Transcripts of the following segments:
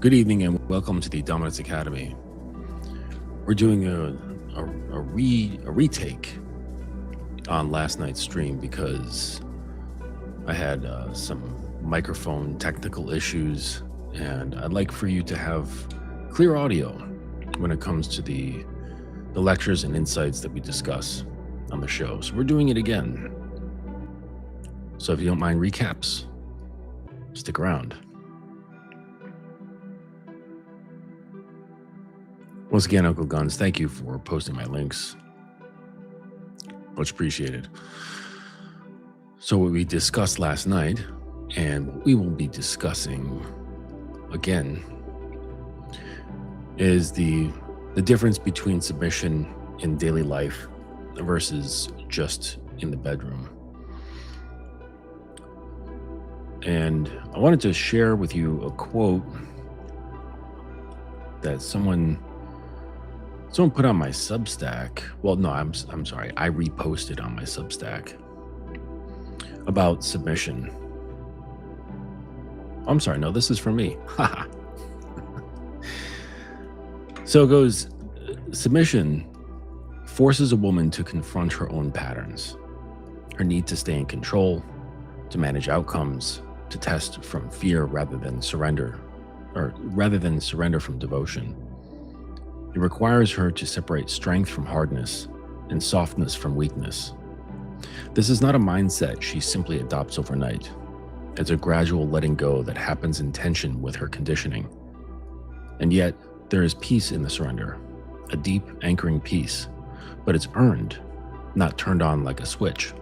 Good evening and welcome to the Dominance Academy. We're doing a retake on last night's stream because I had some microphone technical issues, and I'd like for you to have clear audio when it comes to the lectures and insights that we discuss on the show. So we're doing it again. So if you don't mind recaps, stick around. Once again, Uncle Guns, thank you for posting my links. Much appreciated. So what we discussed last night, and what we will be discussing again, is the difference between submission in daily life versus just in the bedroom. And I wanted to share with you a quote that someone put on my Substack. Well, no, I'm sorry. I reposted on my Substack about submission. I'm sorry. No, this is from me. So it goes, submission forces a woman to confront her own patterns, her need to stay in control, to manage outcomes, to test from fear rather than surrender from devotion. It requires her to separate strength from hardness and softness from weakness. This is not a mindset she simply adopts overnight. It's a gradual letting go that happens in tension with her conditioning. And yet, there is peace in the surrender, a deep, anchoring peace, but it's earned, not turned on like a switch.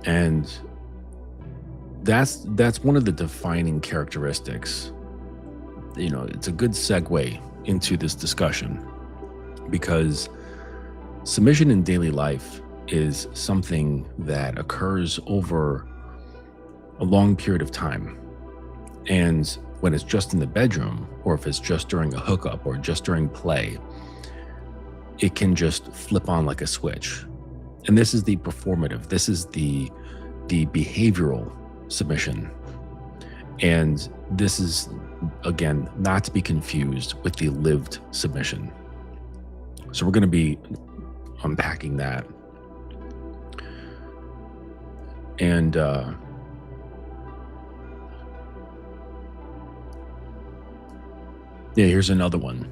And that's one of the defining characteristics. You know, it's a good segue into this discussion because submission in daily life is something that occurs over a long period of time. And when it's just in the bedroom, or if it's just during a hookup or just during play, it can just flip on like a switch. And this is the performative, this is the behavioral submission. And this is, again, not to be confused with the lived submission. So we're going to be unpacking that. And here's another one.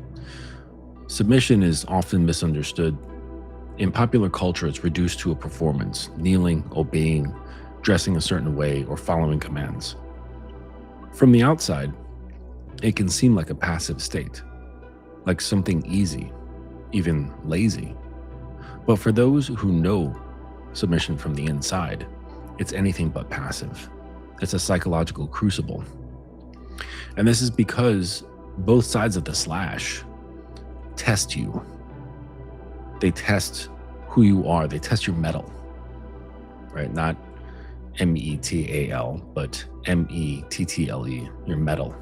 Submission is often misunderstood. In popular culture, it's reduced to a performance, kneeling, obeying, dressing a certain way, or following commands. From the outside, it can seem like a passive state, like something easy, even lazy. But for those who know submission from the inside, it's anything but passive. It's a psychological crucible. And this is because both sides of the slash test you. They test who you are. They test your mettle, right? Not METAL, but METTLE, your mettle.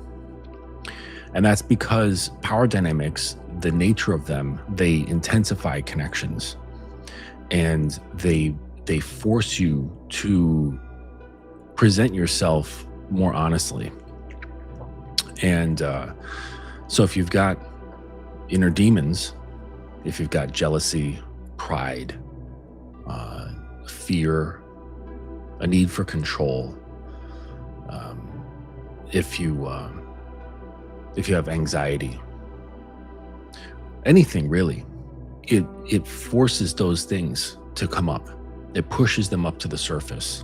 And that's because power dynamics, the nature of them, they intensify connections, and they force you to present yourself more honestly. And so if you've got inner demons, if you've got jealousy, pride, fear, a need for control, if you have anxiety, anything really, it forces those things to come up. It pushes them up to the surface.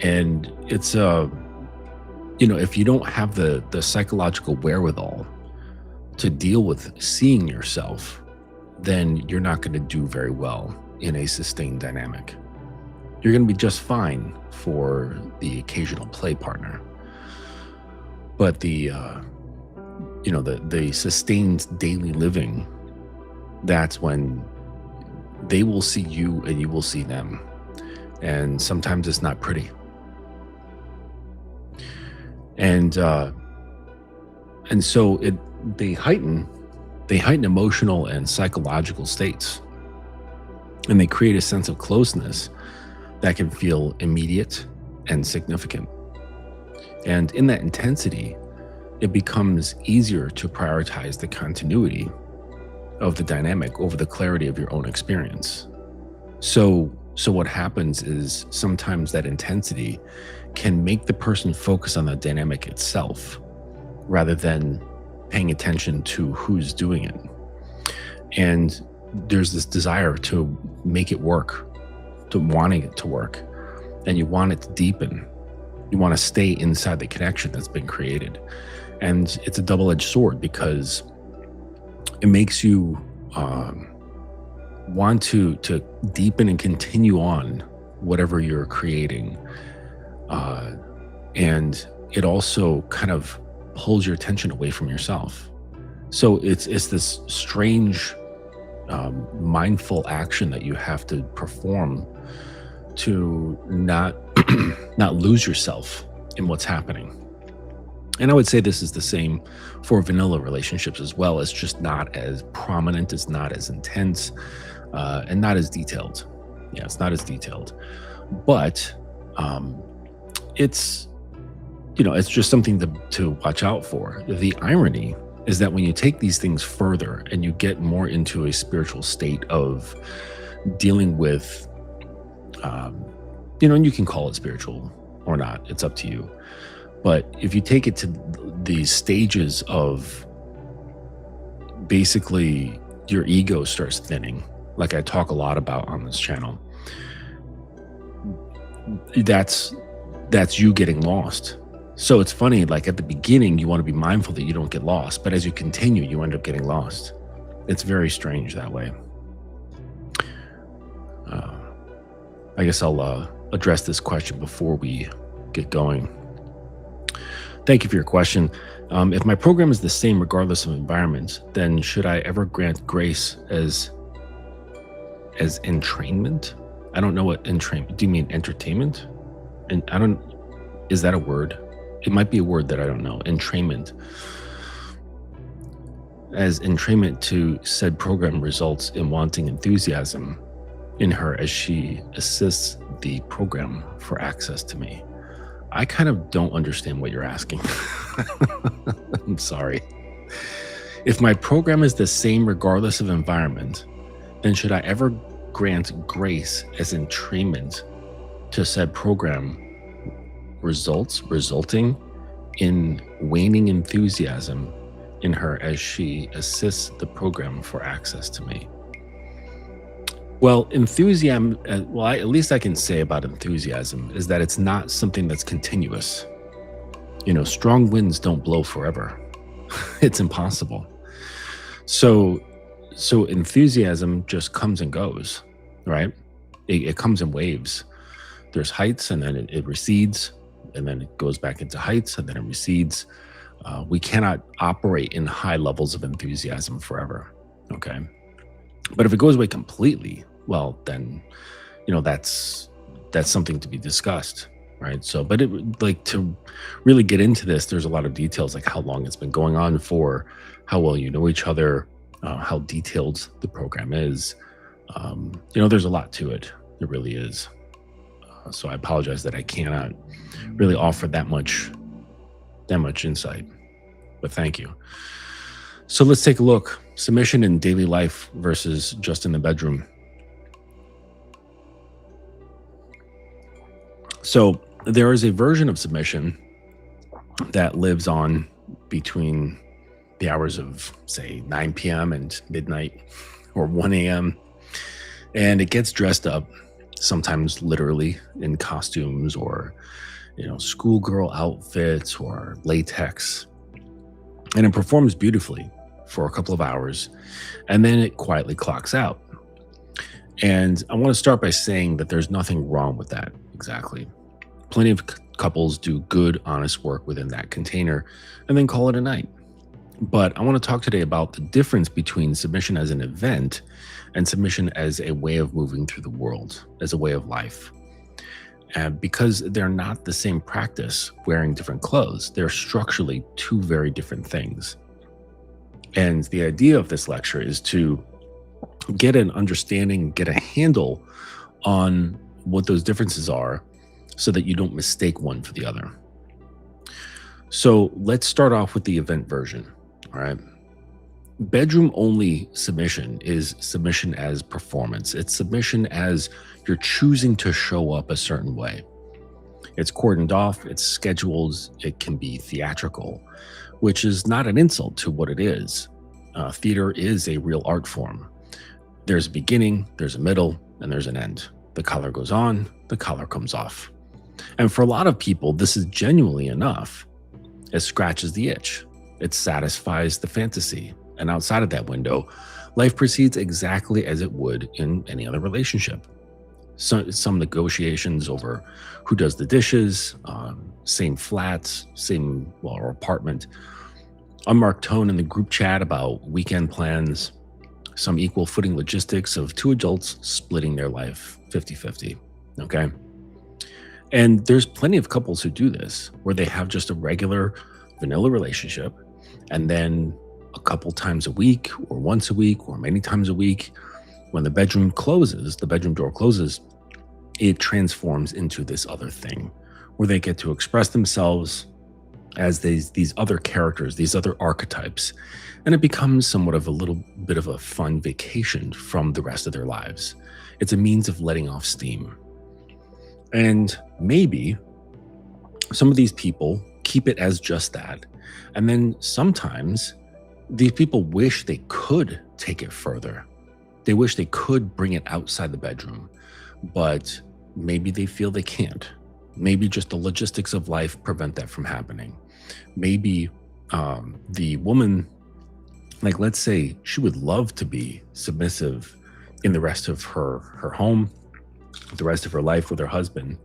And it's if you don't have the psychological wherewithal to deal with seeing yourself, then you're not going to do very well in a sustained dynamic. You're going to be just fine for the occasional play partner. But the sustained daily living, that's when they will see you and you will see them. And sometimes it's not pretty. And so they heighten emotional and psychological states, and they create a sense of closeness that can feel immediate and significant. And in that intensity, it becomes easier to prioritize the continuity of the dynamic over the clarity of your own experience. So what happens is sometimes that intensity can make the person focus on the dynamic itself rather than paying attention to who's doing it. And there's this desire to make it work, to wanting it to work, and you want it to deepen. You want to stay inside the connection that's been created. And it's a double-edged sword because it makes you want to deepen and continue on whatever you're creating. And it also kind of pulls your attention away from yourself. So it's this strange mindful action that you have to perform to not not lose yourself in what's happening. And I would say this is the same for vanilla relationships as well. It's just not as prominent, it's not as intense, and not as detailed. Yeah, it's not as detailed. But it's, it's just something to watch out for. The irony is that when you take these things further and you get more into a spiritual state of dealing with, and you can call it spiritual or not, it's up to you. But if you take it to these stages of basically your ego starts thinning, like I talk a lot about on this channel, that's you getting lost. So it's funny, like at the beginning, you want to be mindful that you don't get lost, but as you continue, you end up getting lost. It's very strange that way. I guess I'll address this question before we get going. Thank you for your question. If my program is the same regardless of environment, then should I ever grant grace as entrainment? I don't know what entrainment. Do you mean entertainment? And is that a word? It might be a word that I don't know. Entrainment. As entrainment to said program results in wanting enthusiasm in her as she assists the program for access to me. I kind of don't understand what you're asking. I'm sorry. If my program is the same regardless of environment, then should I ever grant grace as entrainment to said program resulting in waning enthusiasm in her as she assists the program for access to me? Well, enthusiasm, at least I can say about enthusiasm is that it's not something that's continuous. Strong winds don't blow forever. It's impossible. So enthusiasm just comes and goes, right? It comes in waves. There's heights and then it recedes, and then it goes back into heights and then it recedes. We cannot operate in high levels of enthusiasm forever, okay? But if it goes away completely, well, then, that's something to be discussed, right? So, but to really get into this, there's a lot of details, like how long it's been going on for, how well you know each other, how detailed the program is. There's a lot to it. There really is. So I apologize that I cannot really offer that much insight, but thank you. So let's take a look. Submission in daily life versus just in the bedroom. So there is a version of submission that lives on between the hours of, say, 9 p.m. and midnight or 1 a.m. And it gets dressed up, sometimes literally in costumes or, schoolgirl outfits or latex. And it performs beautifully for a couple of hours, and then it quietly clocks out. And I want to start by saying that there's nothing wrong with that exactly. Plenty of couples do good, honest work within that container and then call it a night. But I want to talk today about the difference between submission as an event and submission as a way of moving through the world, as a way of life. And because they're not the same practice wearing different clothes, they're structurally two very different things. And the idea of this lecture is to get an understanding, get a handle on what those differences are so that you don't mistake one for the other. So let's start off with the event version. All right. Bedroom only submission is submission as performance. It's submission as you're choosing to show up a certain way. It's cordoned off, it's scheduled, it can be theatrical, which is not an insult to what it is. Theater is a real art form. There's a beginning, there's a middle, and there's an end. The collar goes on, the collar comes off. And for a lot of people, this is genuinely enough. It scratches the itch. It satisfies the fantasy. And outside of that window, life proceeds exactly as it would in any other relationship. So, some negotiations over who does the dishes, same flats, or apartment, unmarked tone in the group chat about weekend plans, some equal footing logistics of two adults splitting their life 50-50, okay? And there's plenty of couples who do this, where they have just a regular vanilla relationship, and then a couple times a week, or once a week, or many times a week, when the bedroom door closes, it transforms into this other thing, where they get to express themselves as these other characters, these other archetypes, and it becomes somewhat of a little bit of a fun vacation from the rest of their lives. It's a means of letting off steam. And maybe some of these people keep it as just that. And then sometimes these people wish they could take it further. They wish they could bring it outside the bedroom, but maybe they feel they can't. Maybe just the logistics of life prevent that from happening. Maybe the woman, like, let's say she would love to be submissive in the rest of her home, the rest of her life with her husband,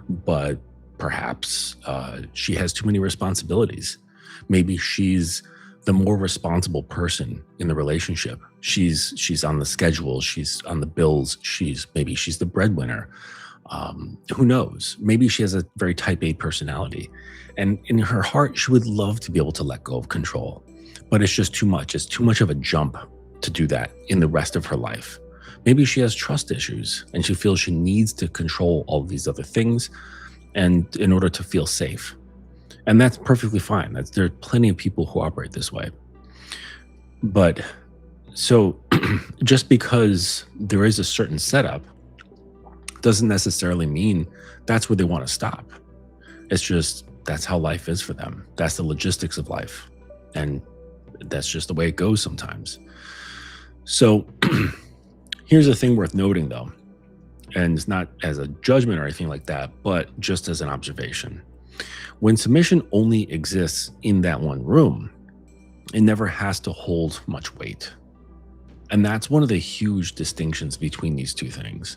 but perhaps she has too many responsibilities. Maybe she's the more responsible person in the relationship. She's on the schedule, she's on the bills, maybe she's the breadwinner. Who knows? Maybe she has a very type A personality, and in her heart, she would love to be able to let go of control, but it's just too much. It's too much of a jump to do that in the rest of her life. Maybe she has trust issues and she feels she needs to control all of these other things, and in order to feel safe. And that's perfectly fine. There are plenty of people who operate this way. But so just because there is a certain setup doesn't necessarily mean that's where they want to stop. It's just that's how life is for them. That's the logistics of life. And that's just the way it goes sometimes. So here's a thing worth noting, though, and it's not as a judgment or anything like that, but just as an observation. When submission only exists in that one room, it never has to hold much weight. And that's one of the huge distinctions between these two things.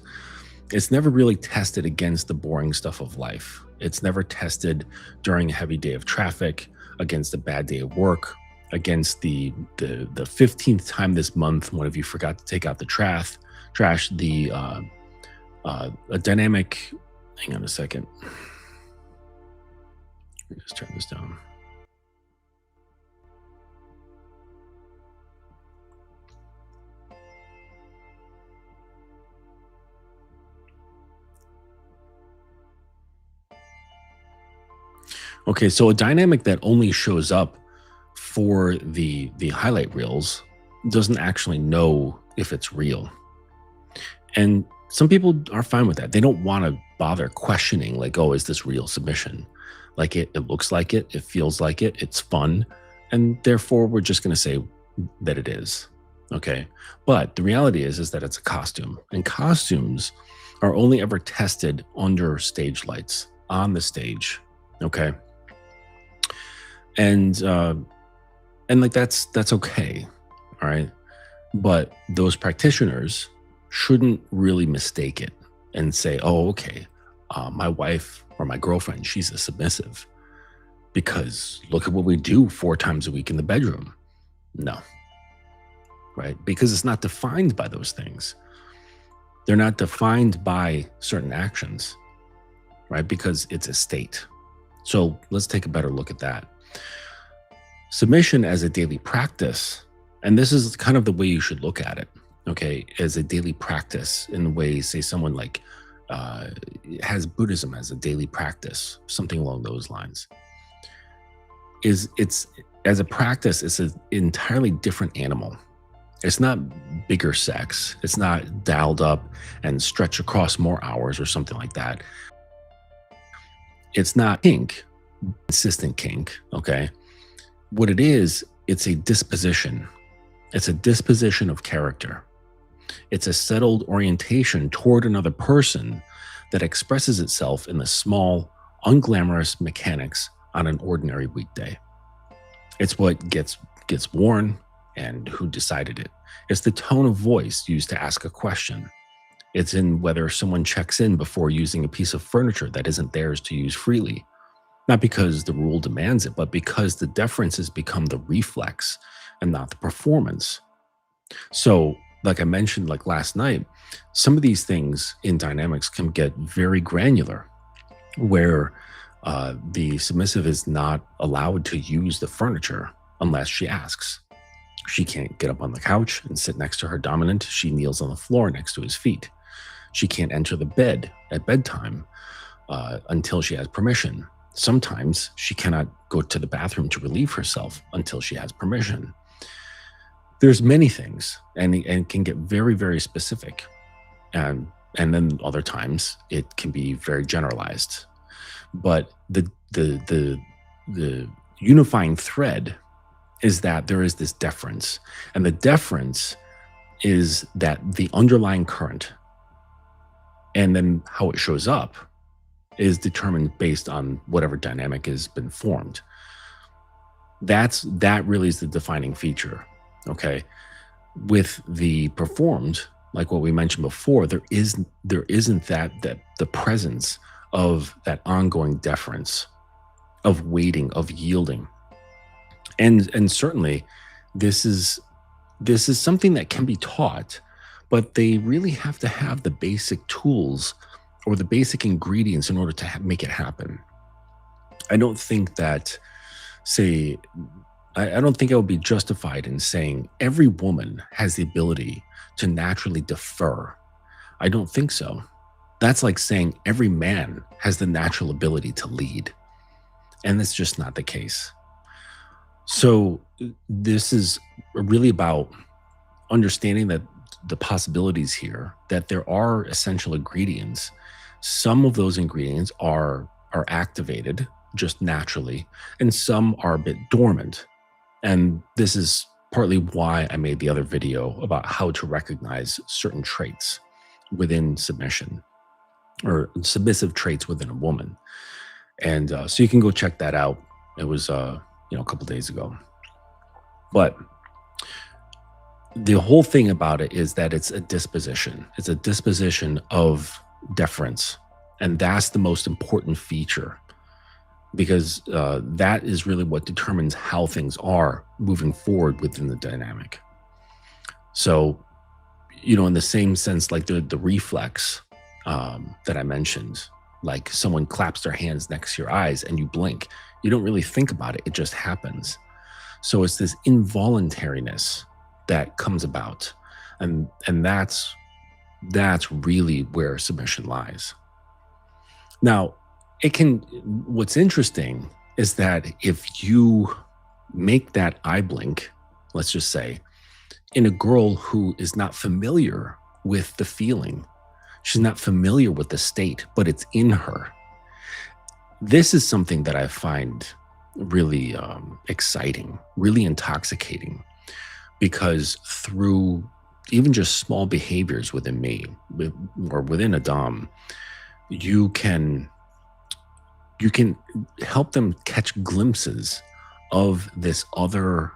It's never really tested against the boring stuff of life. It's never tested during a heavy day of traffic, against a bad day of work, against the 15th time this month one of you forgot to take out the trash, a dynamic, hang on a second. Let me just turn this down. Okay, so a dynamic that only shows up for the highlight reels doesn't actually know if it's real. And some people are fine with that. They don't want to bother questioning, like, oh, is this real submission? Like, it looks like it feels like it, it's fun, and therefore we're just going to say that it is. Okay, but the reality is that it's a costume, and costumes are only ever tested under stage lights on the stage. Okay, and like that's okay, all right. But those practitioners shouldn't really mistake it and say, oh, okay, my wife or my girlfriend, she's a submissive because look at what we do 4 times a week in the bedroom. No, right? Because it's not defined by those things. They're not defined by certain actions, right? Because it's a state. So let's take a better look at that. Submission as a daily practice, and this is kind of the way you should look at it, okay, as a daily practice in the way, say, someone like has Buddhism as a daily practice, something along those lines. is it's as a practice, it's an entirely different animal. It's not bigger sex. It's not dialed up and stretched across more hours or something like that. It's not kink, consistent kink. Okay. What it is, it's a disposition. It's a disposition of character. It's a settled orientation toward another person that expresses itself in the small, unglamorous mechanics on an ordinary weekday. It's what gets worn and who decided it. It's the tone of voice used to ask a question. It's in whether someone checks in before using a piece of furniture that isn't theirs to use freely. Not because the rule demands it, but because the deference has become the reflex and not the performance. So, like I mentioned, like last night, some of these things in dynamics can get very granular, where the submissive is not allowed to use the furniture unless she asks. She can't get up on the couch and sit next to her dominant. She kneels on the floor next to his feet. She can't enter the bed at bedtime until she has permission. Sometimes she cannot go to the bathroom to relieve herself until she has permission. There's many things, and can get very, very specific. And then other times it can be very generalized. But the unifying thread is that there is this deference, and the deference is that the underlying current, and then how it shows up is determined based on whatever dynamic has been formed. That really is the defining feature. Okay, with the performed, like what we mentioned before, there isn't that the presence of that ongoing deference, of waiting, of yielding. And certainly this is something that can be taught, but they really have to have the basic tools or the basic ingredients in order to make it happen. I don't think that, I don't think I would be justified in saying every woman has the ability to naturally defer. I don't think so. That's like saying every man has the natural ability to lead. And that's just not the case. So this is really about understanding that the possibilities here, that there are essential ingredients. Some of those ingredients are activated just naturally, and some are a bit dormant. And this is partly why I made the other video about how to recognize certain traits within submission, or submissive traits within a woman. And so you can go check that out. It was a couple days ago. But the whole thing about it is that it's a disposition. It's a disposition of deference. And that's the most important feature, because that is really what determines how things are moving forward within the dynamic. So, in the same sense, like the reflex that I mentioned, like someone claps their hands next to your eyes and you blink, you don't really think about it. It just happens. So it's this involuntariness that comes about. And that's really where submission lies. Now, what's interesting is that if you make that eye blink, let's just say, in a girl who is not familiar with the feeling, she's not familiar with the state, but it's in her. This is something that I find really exciting, really intoxicating, because through even just small behaviors within me or within a dom, you can help them catch glimpses of this other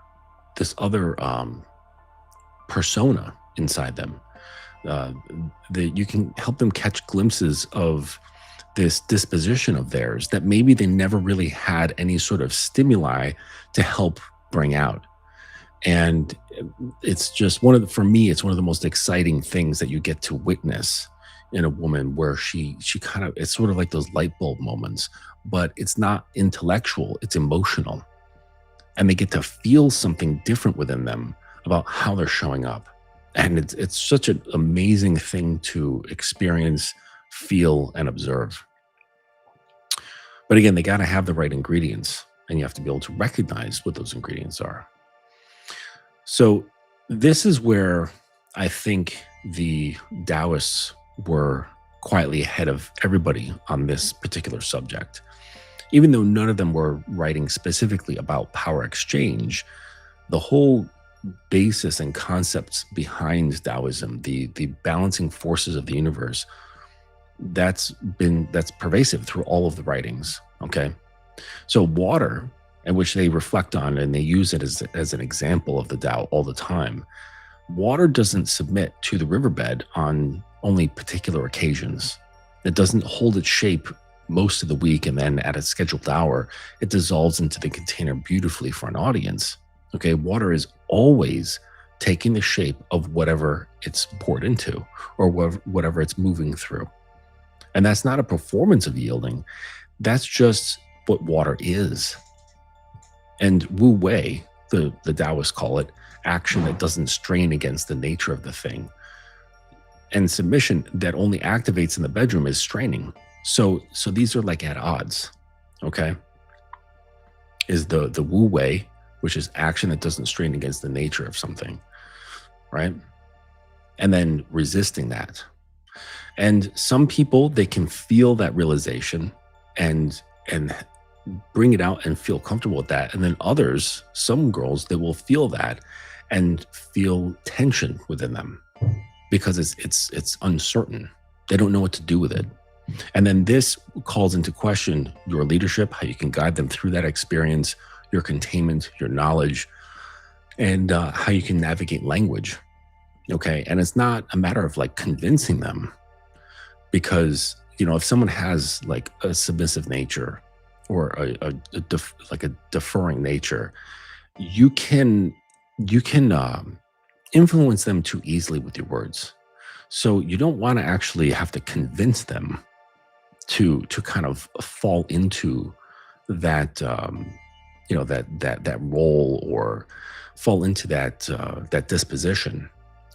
persona inside them. That you can help them catch glimpses of this disposition of theirs that maybe they never really had any sort of stimuli to help bring out. And it's just for me, it's one of the most exciting things that you get to witness in a woman, where she kind of, it's sort of like those light bulb moments, but it's not intellectual, it's emotional. And they get to feel something different within them about how they're showing up. And it's such an amazing thing to experience, feel, and observe. But again, they got to have the right ingredients. and you have to be able to recognize what those ingredients are. So this is where I think the Taoists were quietly ahead of everybody on this particular subject. Even though none of them were writing specifically about power exchange, the whole basis and concepts behind Taoism, the balancing forces of the universe, that's pervasive through all of the writings. Okay, so water, in which they reflect on and they use it as an example of the Tao all the time. Water doesn't submit to the riverbed on only particular occasions. It doesn't hold its shape most of the week, and then at a scheduled hour, it dissolves into the container beautifully for an audience. Okay, water is always taking the shape of whatever it's poured into or whatever it's moving through. And that's not a performance of yielding. That's just what water is. And Wu Wei, the Taoists call it, action that doesn't strain against the nature of the thing. And submission that only activates in the bedroom is straining. So these are like at odds, okay? Is the Wu Wei, which is action that doesn't strain against the nature of something, right? And then resisting that. And some people, they can feel that realization and bring it out and feel comfortable with that. And then others, some girls, they will feel that and feel tension within them because it's uncertain. They don't know what to do with it. And then this calls into question your leadership, how you can guide them through that experience, your containment, your knowledge, and how you can navigate language. Okay. And it's not a matter of like convincing them, because, you know, if someone has like a submissive nature or a deferring nature, you can influence them too easily with your words. So you don't want to actually have to convince them to kind of fall into that that role or fall into that disposition.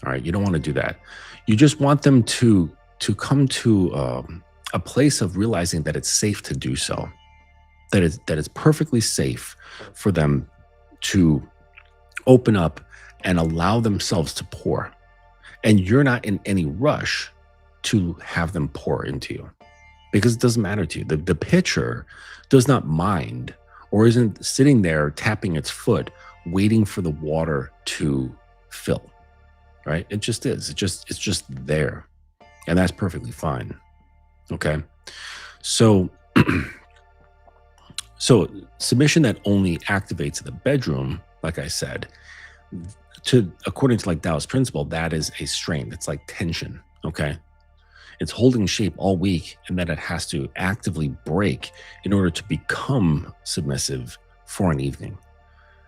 All right, you don't want to do that. You just want them to come to a place of realizing that it's safe to do so. That it's perfectly safe for them to open up and allow themselves to pour. And you're not in any rush to have them pour into you, because it doesn't matter to you. The pitcher does not mind or isn't sitting there tapping its foot, waiting for the water to fill, right? It just is. It's just there. And that's perfectly fine. Okay. So, so submission that only activates in the bedroom, like I said, according to like Taoist principle, that is a strain. It's like tension. Okay. It's holding shape all week, and then it has to actively break in order to become submissive for an evening.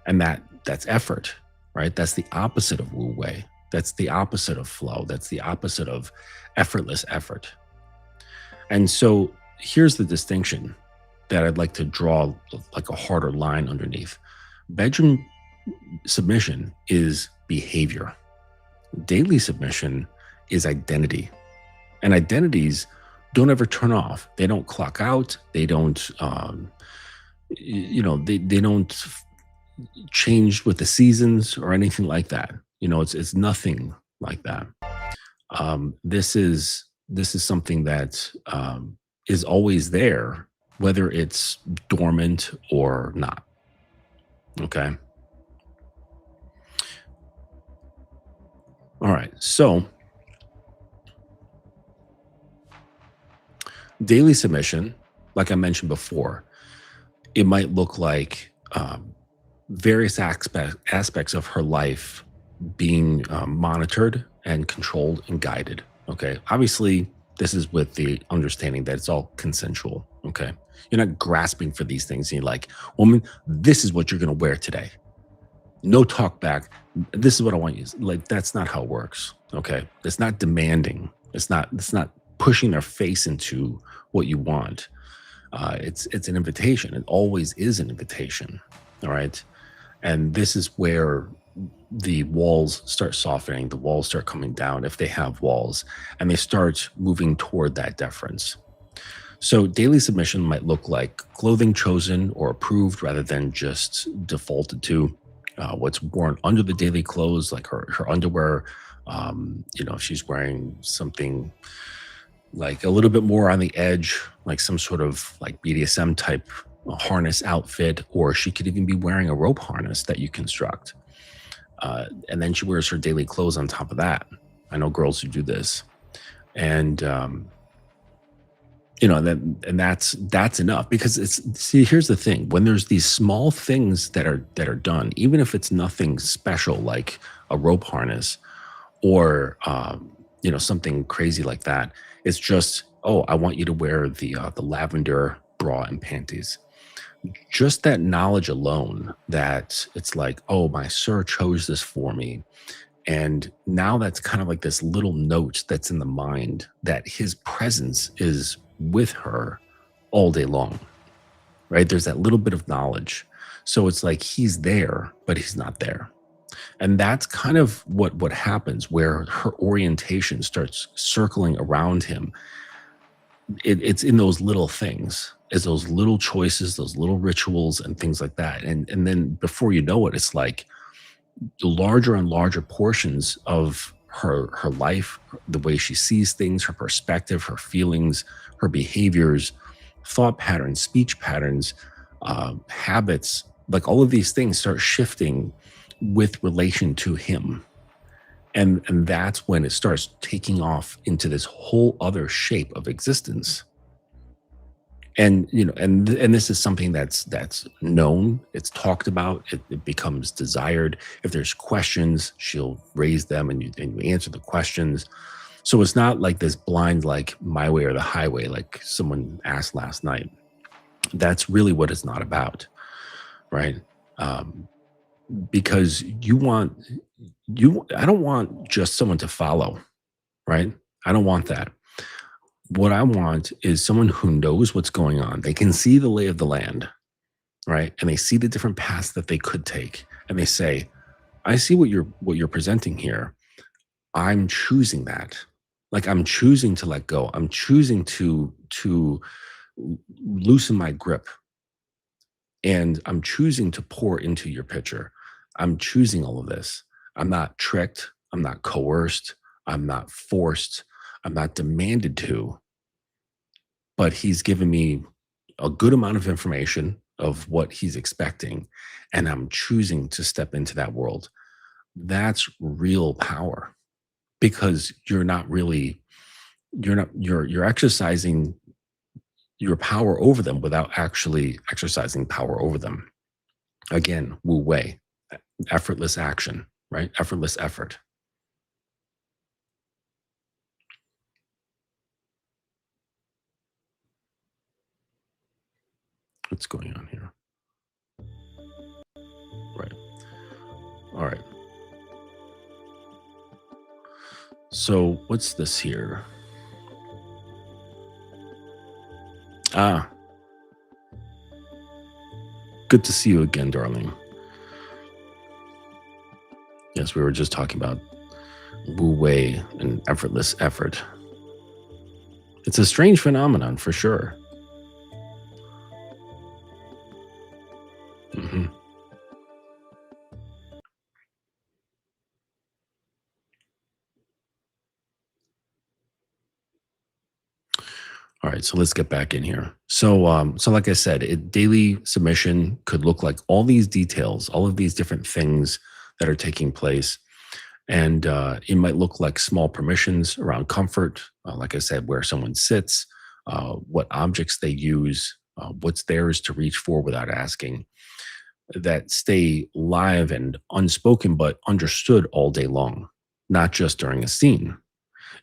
And that's effort, right? That's the opposite of Wu Wei. That's the opposite of flow. That's the opposite of effortless effort. And so here's the distinction that I'd like to draw like a harder line underneath. Bedroom submission is behavior. Daily submission is identity. And identities don't ever turn off. They don't clock out. They don't, they don't change with the seasons or anything like that. You know, it's nothing like that. This is something that is always there, whether it's dormant or not. Okay. All right. So daily submission, like I mentioned before, it might look like various aspects of her life being monitored and controlled and guided. Okay. Obviously, this is with the understanding that it's all consensual. Okay. You're not grasping for these things. And you're like, woman, this is what you're going to wear today. No talk back. This is what I want you. Like, that's not how it works. Okay. It's not demanding. It's not pushing their face into what you want. It's an invitation. It always is an invitation. All right. And this is where the walls start softening, the walls start coming down if they have walls, and they start moving toward that deference. So, daily submission might look like clothing chosen or approved rather than just defaulted to. What's worn under the daily clothes, like her underwear. If she's wearing something like a little bit more on the edge, like some sort of like BDSM type harness outfit, or she could even be wearing a rope harness that you construct. And then she wears her daily clothes on top of that. I know girls who do this. And that's enough because here's the thing, when there's these small things that are done, even if it's nothing special like a rope harness or something crazy like that, it's just, oh, I want you to wear the lavender bra and panties. Just that knowledge alone, that it's like, oh, my sir chose this for me. And now that's kind of like this little note that's in the mind that his presence is with her all day long, right? There's that little bit of knowledge. So it's like he's there, but he's not there. And that's kind of what happens, where her orientation starts circling around him. It's in those little things, is those little choices, those little rituals and things like that. And then before you know it, it's like larger and larger portions of her life, the way she sees things, her perspective, her feelings, her behaviors, thought patterns, speech patterns, habits, like all of these things start shifting with relation to him. And that's when it starts taking off into this whole other shape of existence. And and this is something that's known, it's talked about, it becomes desired. If there's questions, she'll raise them, and you answer the questions. So it's not like this blind, like my way or the highway, like someone asked last night. That's really what it's not about, right? um, because I don't want just someone to follow, right? I don't want that. What I want is someone who knows what's going on. They can see the lay of the land, right? And they see the different paths that they could take. And they say, I see what you're presenting here. I'm choosing that. Like I'm choosing to let go. I'm choosing to loosen my grip. And I'm choosing to pour into your picture. I'm choosing all of this. I'm not tricked. I'm not coerced. I'm not forced. I'm not demanded to, but he's given me a good amount of information of what he's expecting. And I'm choosing to step into that world. That's real power, because you're exercising your power over them without actually exercising power over them. Again, Wu Wei, effortless action, right? Effortless effort. What's going on here? Right. All right. So what's this here? Ah, good to see you again, darling. Yes, we were just talking about Wu Wei and effortless effort. It's a strange phenomenon for sure. hmm All right, so let's get back in here. So like I said, daily submission could look like all these details, all of these different things that are taking place, and it might look like small permissions around comfort. Like I said, where someone sits, what objects they use, what's theirs to reach for without asking, that stay live and unspoken but understood all day long, not just during a scene.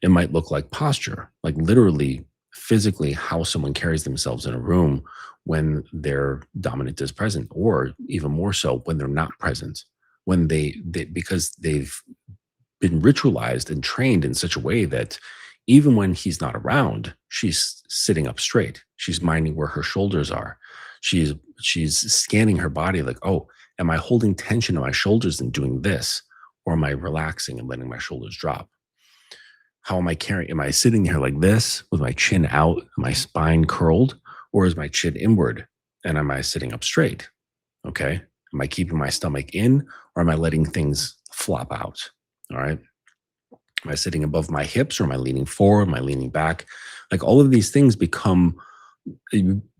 It might look like posture, like literally, physically, how someone carries themselves in a room when their dominant is present, or even more so when they're not present, when they because they've been ritualized and trained in such a way that even when he's not around, she's sitting up straight. She's minding where her shoulders are. She's she's scanning her body like, oh, am I holding tension in my shoulders and doing this? Or am I relaxing and letting my shoulders drop? How am I carrying? Am I sitting here like this with my chin out, my spine curled, or is my chin inward? And am I sitting up straight? Okay. Am I keeping my stomach in or am I letting things flop out? All right. Am I sitting above my hips or am I leaning forward? Am I leaning back? Like all of these things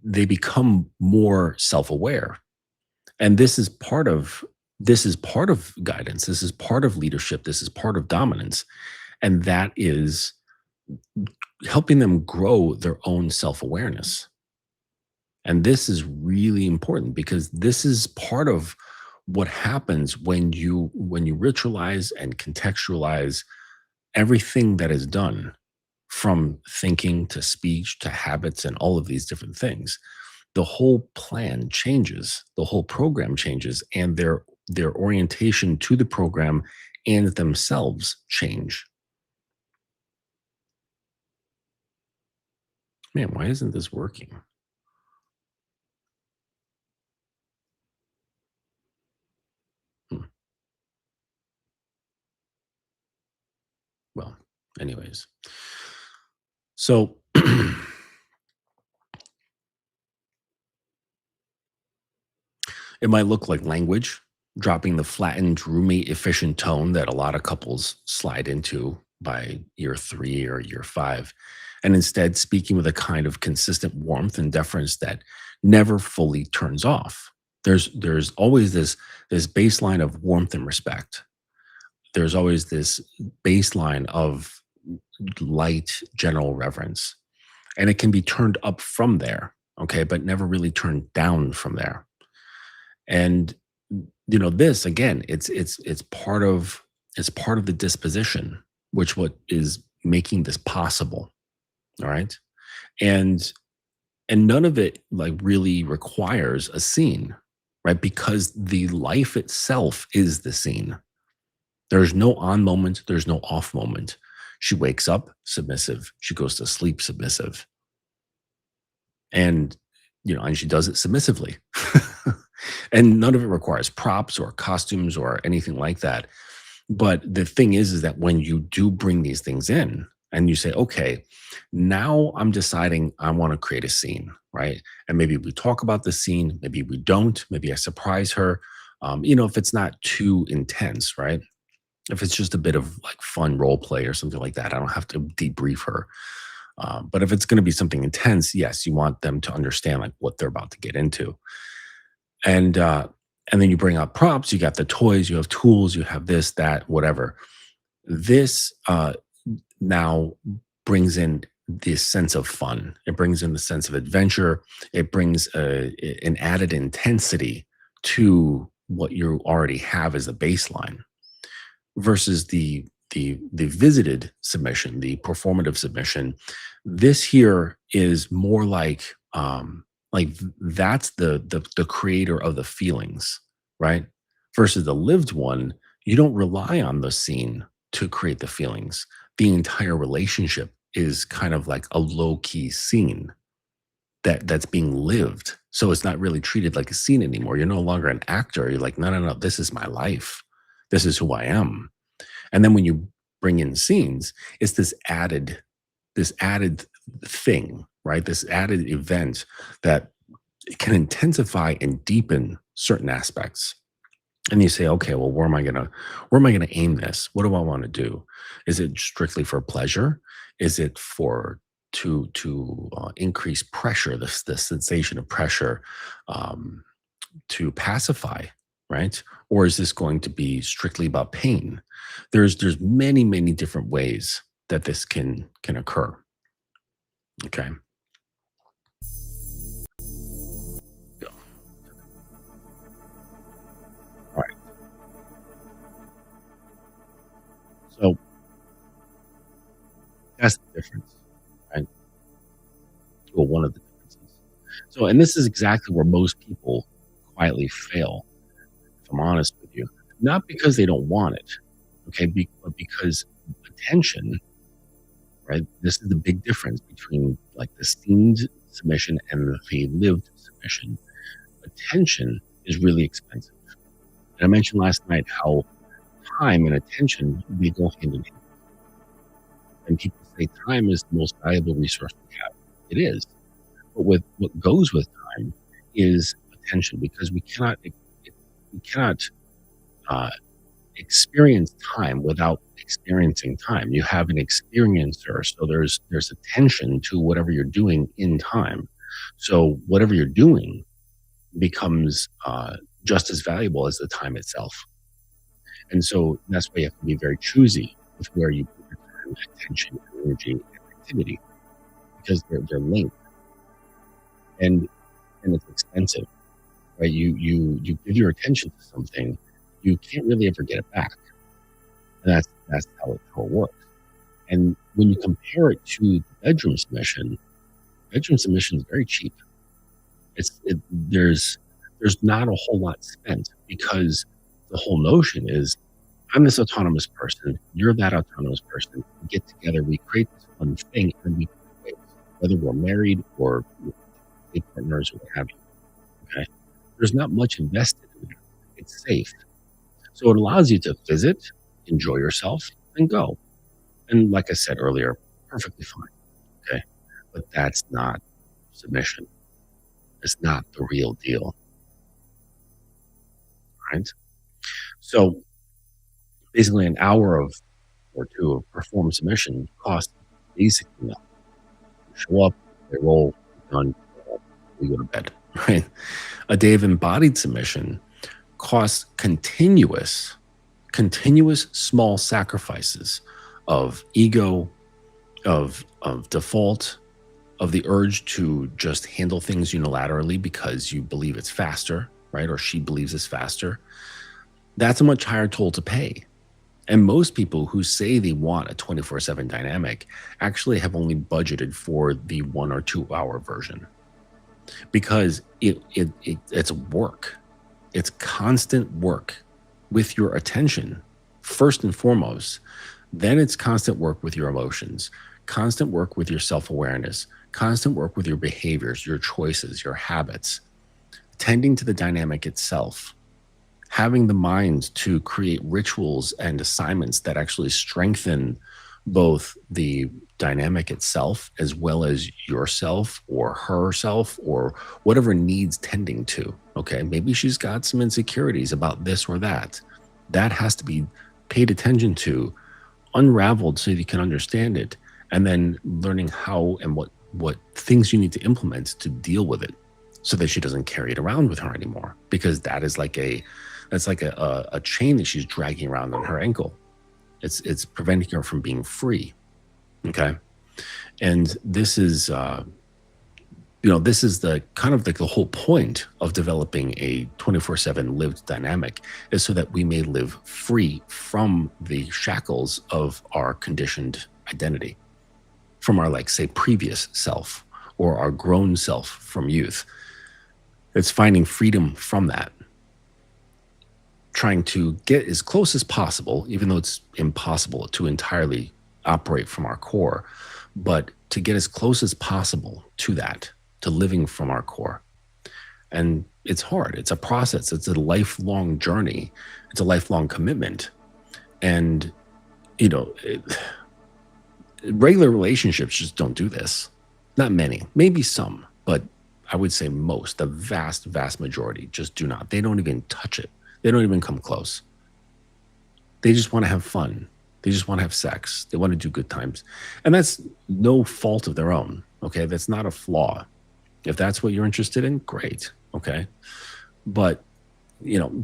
they become more self-aware. And this is part of guidance. This is part of leadership. This is part of dominance. And that is helping them grow their own self-awareness. And this is really important because this is part of what happens when you ritualize and contextualize everything that is done, from thinking to speech to habits and all of these different things. The whole plan changes, the whole program changes, and their orientation to the program and themselves change. Man, why isn't this working? Hmm. Well, anyways. So it might look like language, dropping the flattened, roomy, efficient tone that a lot of couples slide into by year 3 or year 5, and instead speaking with a kind of consistent warmth and deference that never fully turns off. There's always this baseline of warmth and respect. There's always this baseline of light general reverence, and it can be turned up from there, okay, but never really turned down from there. And this again, it's part of the disposition, which what is making this possible. All right. And and none of it like really requires a scene, right? Because the life itself is the scene. There's no on moment, there's no off moment. She wakes up submissive, she goes to sleep submissive, and and she does it submissively. And none of it requires props or costumes or anything like that. But the thing is that when you do bring these things in and you say, okay, now I'm deciding I want to create a scene, right? And maybe we talk about the scene, maybe we don't, maybe I surprise her. If it's not too intense, right? If it's just a bit of like fun role play or something like that, I don't have to debrief her. But if it's going to be something intense, yes, you want them to understand like what they're about to get into. And then you bring out props, you got the toys, you have tools, you have this, that, whatever. This now brings in this sense of fun. It brings in the sense of adventure. It brings an added intensity to what you already have as a baseline versus the visited submission, the performative submission. This here is more that's the creator of the feelings, right? Versus the lived one, you don't rely on the scene to create the feelings. The entire relationship is kind of like a low key scene that's being lived. So it's not really treated like a scene anymore. You're no longer an actor. You're like, no, no, no, this is my life. This is who I am. And then when you bring in scenes, it's this added thing, right? This added event that can intensify and deepen certain aspects. And you say, okay, well, where am I gonna aim this? What do I want to do? Is it strictly for pleasure? Is it for to increase pressure, the sensation of pressure, um, to pacify, right? Or is this going to be strictly about pain? There's many different ways that this can occur. Okay. Yeah. All right. So that's the difference, right? Well, one of the differences. So, and this is exactly where most people quietly fail, if I'm honest with you. Not because they don't want it, okay, but because attention, right? This is the big difference between like the steamed submission and the lived submission. Attention is really expensive. And I mentioned last night how time and attention they go hand in hand. And people say time is the most valuable resource we have. It is. But with what goes with time is attention, because we cannot uh, experience time without experiencing time. You have an experiencer, so there's attention to whatever you're doing in time. So whatever you're doing becomes just as valuable as the time itself. And so that's why you have to be very choosy with where you put your time, attention, energy, and activity, because they're linked, and it's expensive, right? You give your attention to something, you can't really ever get it back, and that's how it works. And when you compare it to the bedroom submission is very cheap. There's not a whole lot spent, because the whole notion is I'm this autonomous person, you're that autonomous person. We get together, we create this fun thing, and we part ways, whether we're married or partners or what have you. Okay, there's not much invested in there. It's safe, so it allows you to visit, enjoy yourself, and go. And like I said earlier, perfectly fine. Okay, but that's not submission. It's not the real deal, right? So basically, an hour of or two of performed submission costs basically nothing. You show up, they roll, done, we go to bed, right? A day of embodied submission costs continuous small sacrifices of ego, of default, of the urge to just handle things unilaterally because you believe it's faster, right? Or she believes it's faster. That's a much higher toll to pay. And most people who say they want a 24/7 dynamic actually have only budgeted for the 1 or 2 hour version, because it's work. It's constant work with your attention, first and foremost. Then it's constant work with your emotions, constant work with your self-awareness, constant work with your behaviors, your choices, your habits, tending to the dynamic itself, having the mind to create rituals and assignments that actually strengthen both the dynamic itself as well as yourself or herself or whatever needs tending to. Okay, maybe she's got some insecurities about this or that. That has to be paid attention to, unraveled so you can understand it, and then learning how and what things you need to implement to deal with it, so that she doesn't carry it around with her anymore, because that's like a chain that she's dragging around on her ankle. It's preventing her from being free. Okay, and this is this is the kind of like the whole point of developing a 24/7 lived dynamic, is so that we may live free from the shackles of our conditioned identity, from our, like, say, previous self or our grown self from youth. It's finding freedom from that, trying to get as close as possible, even though it's impossible to entirely operate from our core, but to get as close as possible to that, to living from our core. And it's hard. It's a process. It's a lifelong journey. It's a lifelong commitment. And, regular relationships just don't do this. Not many, maybe some, but I would say most, the vast, vast majority just do not. They don't even touch it. They don't even come close. They just want to have fun. They just want to have sex. They want to do good times. And that's no fault of their own. Okay. That's not a flaw. If that's what you're interested in, great. Okay. But,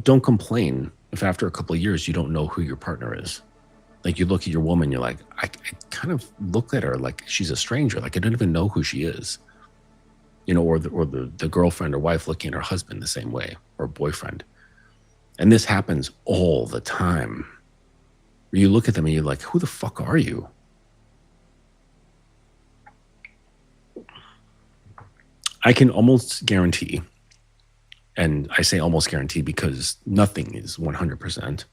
don't complain if after a couple of years you don't know who your partner is. Like, you look at your woman, you're like, I kind of look at her like she's a stranger. Like, I don't even know who she is. Or the girlfriend or wife looking at her husband the same way, or boyfriend. And this happens all the time. You look at them and you're like, who the fuck are you? I can almost guarantee, and I say almost guarantee because nothing is 100%,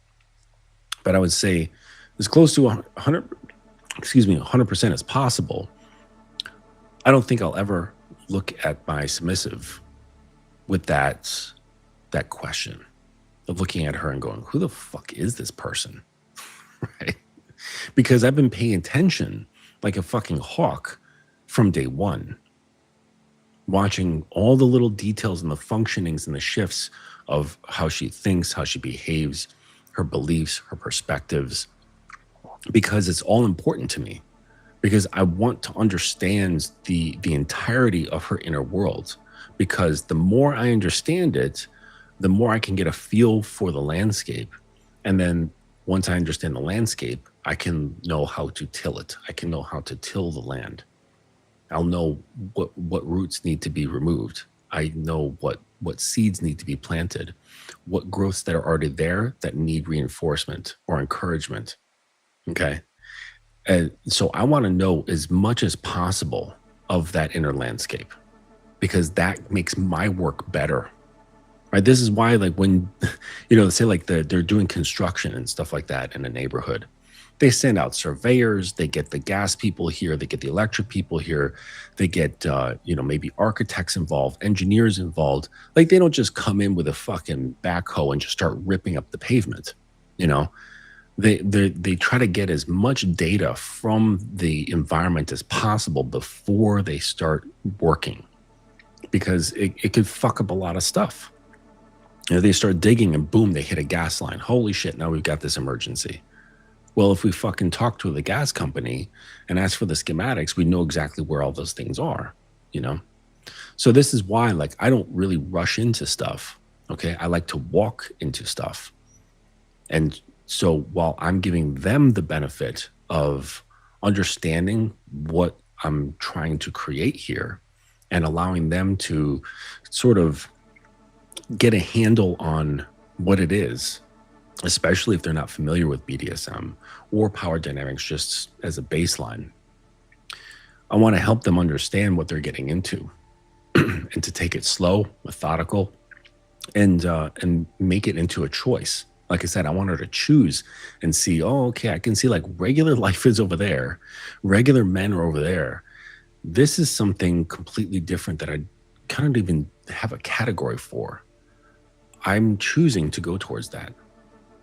but I would say as close to 100% as possible. I don't think I'll ever look at my submissive with that question of looking at her and going, who the fuck is this person? Right? Because I've been paying attention like a fucking hawk from day one, watching all the little details and the functionings and the shifts of how she thinks, how she behaves, her beliefs, her perspectives, because it's all important to me. Because I want to understand the entirety of her inner world. Because the more I understand it, the more I can get a feel for the landscape. And then once I understand the landscape, I can know how to till it. I can know how to till the land. I'll know what roots need to be removed. I know what seeds need to be planted, what growths that are already there that need reinforcement or encouragement. Okay. And so I want to know as much as possible of that inner landscape, because that makes my work better. Right. This is why, like, when, say like they're doing construction and stuff like that in a neighborhood, they send out surveyors, they get the gas people here, they get the electric people here, they get, maybe architects involved, engineers involved. Like, they don't just come in with a fucking backhoe and just start ripping up the pavement. They try to get as much data from the environment as possible before they start working, because it could fuck up a lot of stuff. They start digging and boom, they hit a gas line. Holy shit, now we've got this emergency. Well, if we fucking talk to the gas company and ask for the schematics, we know exactly where all those things are, So this is why, like, I don't really rush into stuff, okay? I like to walk into stuff. And so while I'm giving them the benefit of understanding what I'm trying to create here and allowing them to sort of get a handle on what it is, especially if they're not familiar with BDSM or power dynamics just as a baseline, I want to help them understand what they're getting into and to take it slow, methodical, and make it into a choice. Like I said, I want her to choose and see, oh, okay, I can see like regular life is over there. Regular men are over there. This is something completely different that I kind of even have a category for. I'm choosing to go towards that,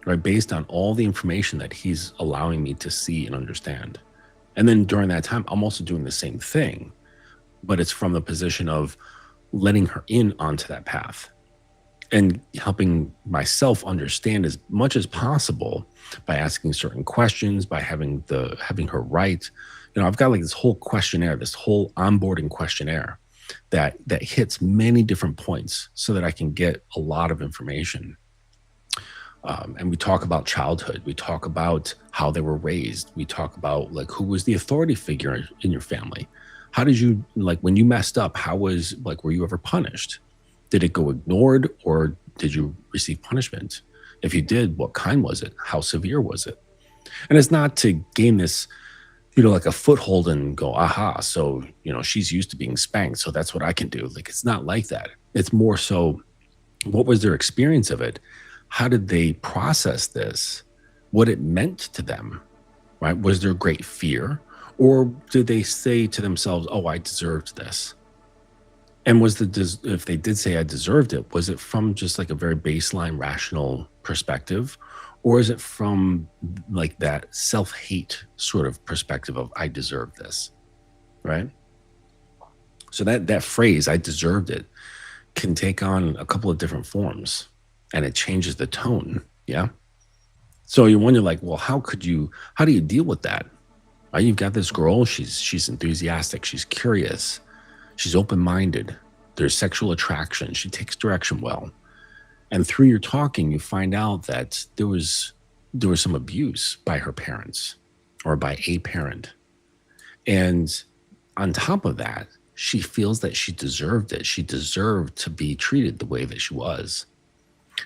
right? Based on all the information that he's allowing me to see and understand. And then during that time, I'm also doing the same thing, but it's from the position of letting her in onto that path and helping myself understand as much as possible by asking certain questions, by having her write. I've got like this whole questionnaire, this whole onboarding questionnaire that hits many different points so that I can get a lot of information. And we talk about childhood. We talk about how they were raised. We talk about like who was the authority figure in your family. How did you, like, when you messed up, were you ever punished? Did it go ignored, or did you receive punishment? If you did, what kind was it? How severe was it? And it's not to gain this, like a foothold and go, aha, so, she's used to being spanked, so that's what I can do. Like, it's not like that. It's more so, what was their experience of it? How did they process this? What it meant to them, right? Was there great fear? Or did they say to themselves, oh, I deserved this? And if they did say I deserved it, was it from just like a very baseline rational perspective? Or is it from like that self-hate sort of perspective of I deserve this, right? So that phrase, I deserved it, can take on a couple of different forms, and it changes the tone, yeah? So you wonder, like, well, how do you deal with that? Right? You've got this girl, she's enthusiastic, she's curious, she's open-minded, there's sexual attraction, she takes direction well. And through your talking, you find out that there was some abuse by her parents or by a parent. And on top of that, she feels that she deserved it. She deserved to be treated the way that she was.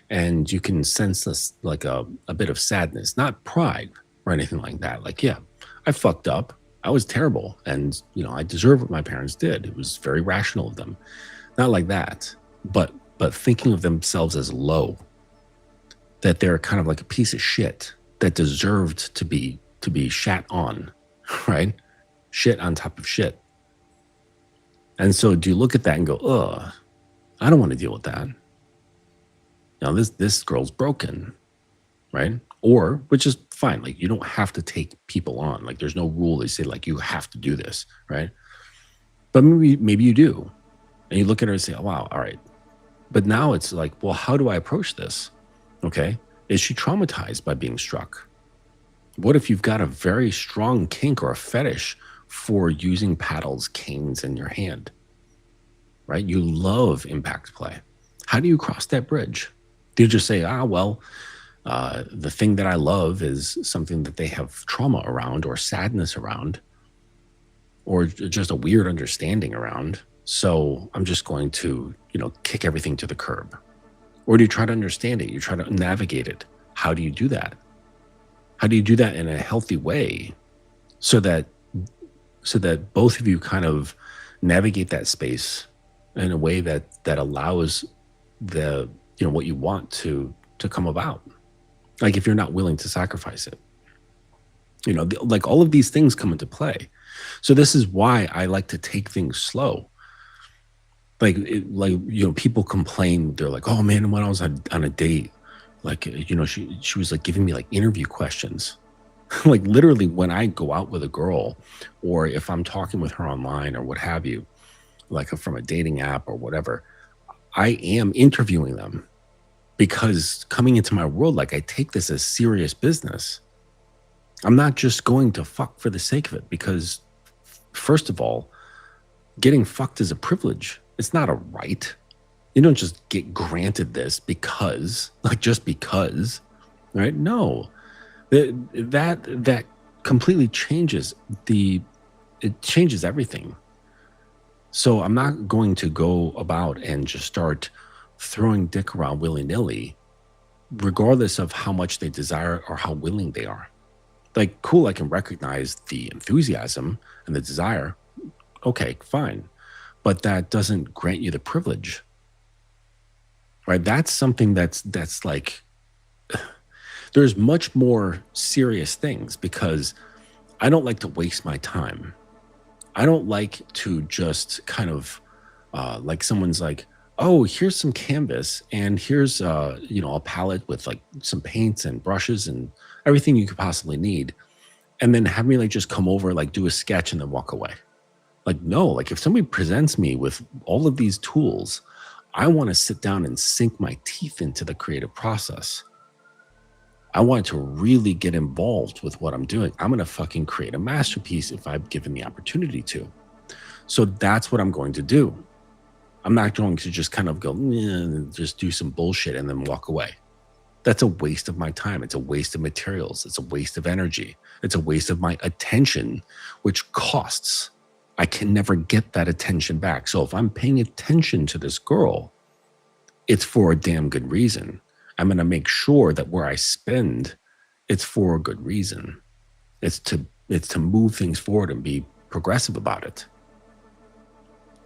And you can sense this, like a bit of sadness, not pride or anything like that. Like, yeah, I fucked up. I was terrible. And, I deserve what my parents did. It was very rational of them. Not like that, but thinking of themselves as low, that they're kind of like a piece of shit that deserved to be shat on, right? Shit on top of shit. And so do you look at that and go, ugh, I don't want to deal with that. This girl's broken, right? Or, which is fine, like, you don't have to take people on. Like, there's no rule they say, like, you have to do this, right? But maybe you do. And you look at her and say, oh, wow, all right. But now it's like, well, how do I approach this? Okay. Is she traumatized by being struck? What if you've got a very strong kink or a fetish for using paddles, canes in your hand, right? You love impact play. How do you cross that bridge? Do you just say, well, the thing that I love is something that they have trauma around or sadness around or just a weird understanding around. So I'm just going to, kick everything to the curb. Or do you try to understand it? You try to navigate it. How do you do that? How do you do that in a healthy way so that both of you kind of navigate that space in a way that allows the, what you want to come about? Like, if you're not willing to sacrifice it, like, all of these things come into play. So this is why I like to take things slow. People complain. They're like, oh man, when I was on a date, like, she was like giving me like interview questions. Like, literally, when I go out with a girl, or if I'm talking with her online or what have you, like from a dating app or whatever, I am interviewing them, because coming into my world, like, I take this as serious business. I'm not just going to fuck for the sake of it, because first of all, getting fucked is a privilege. It's not a right. You don't just get granted this because, just because, right? No, that completely changes it changes everything. So I'm not going to go about and just start throwing dick around willy-nilly, regardless of how much they desire or how willing they are. Like, cool, I can recognize the enthusiasm and the desire. Okay, fine. But that doesn't grant you the privilege, right? That's something that's like, there's much more serious things, because I don't like to waste my time. I don't like to just kind of like, someone's like, oh, here's some canvas and here's a palette with like some paints and brushes and everything you could possibly need, and then have me like just come over, like do a sketch and then walk away. Like, no, like, if somebody presents me with all of these tools, I want to sit down and sink my teeth into the creative process. I want to really get involved with what I'm doing. I'm going to fucking create a masterpiece if I'm given the opportunity to. So that's what I'm going to do. I'm not going to just kind of go, just do some bullshit and then walk away. That's a waste of my time. It's a waste of materials. It's a waste of energy. It's a waste of my attention, which costs. I can never get that attention back. So if I'm paying attention to this girl, it's for a damn good reason. I'm going to make sure that where I spend, it's for a good reason. It's to move things forward and be progressive about it.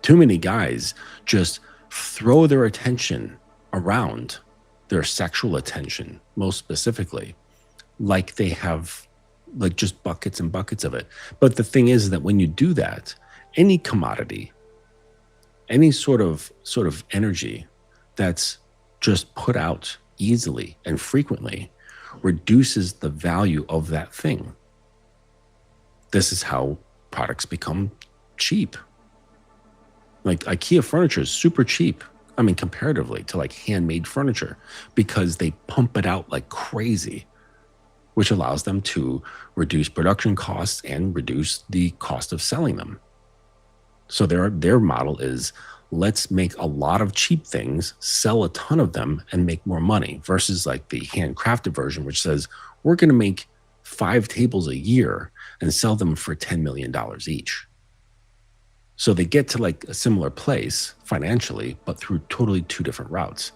Too many guys just throw their attention around, their sexual attention, most specifically, like they have like just buckets and buckets of it. But the thing is that when you do that, any commodity, any sort of energy that's just put out easily and frequently reduces the value of that thing. This is how products become cheap. Like, IKEA furniture is super cheap. I mean, comparatively to like handmade furniture, because they pump it out like crazy, which allows them to reduce production costs and reduce the cost of selling them. So their model is, let's make a lot of cheap things, sell a ton of them, and make more money, versus like the handcrafted version, which says, we're going to make 5 tables a year and sell them for $10 million each. So they get to like a similar place financially, but through totally 2 different routes.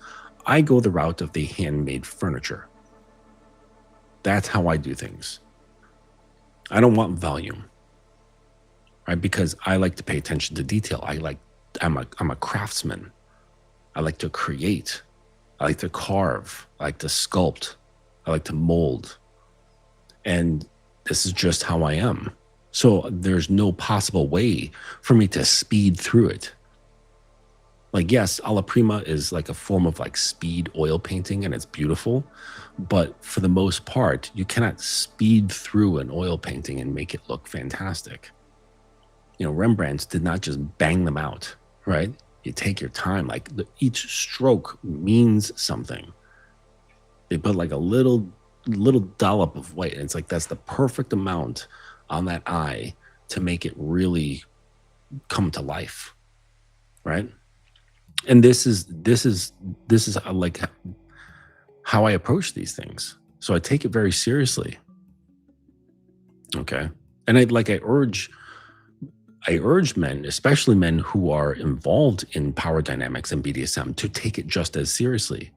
I go the route of the handmade furniture. That's how I do things. I don't want volume, right? Because I like to pay attention to detail. I'm a craftsman. I like to create. I like to carve. I like to sculpt. I like to mold. And this is just how I am. So there's no possible way for me to speed through it. Like, yes, alla prima is like a form of like speed oil painting and it's beautiful, but for the most part, you cannot speed through an oil painting and make it look fantastic. You know, Rembrandts did not just bang them out, right? You take your time, like each stroke means something. They put like a little dollop of white, and it's like that's the perfect amount on that eye to make it really come to life, right? And this is like how I approach these things. So I take it very seriously. Okay. And I urge men, especially men who are involved in power dynamics and BDSM, to take it just as seriously.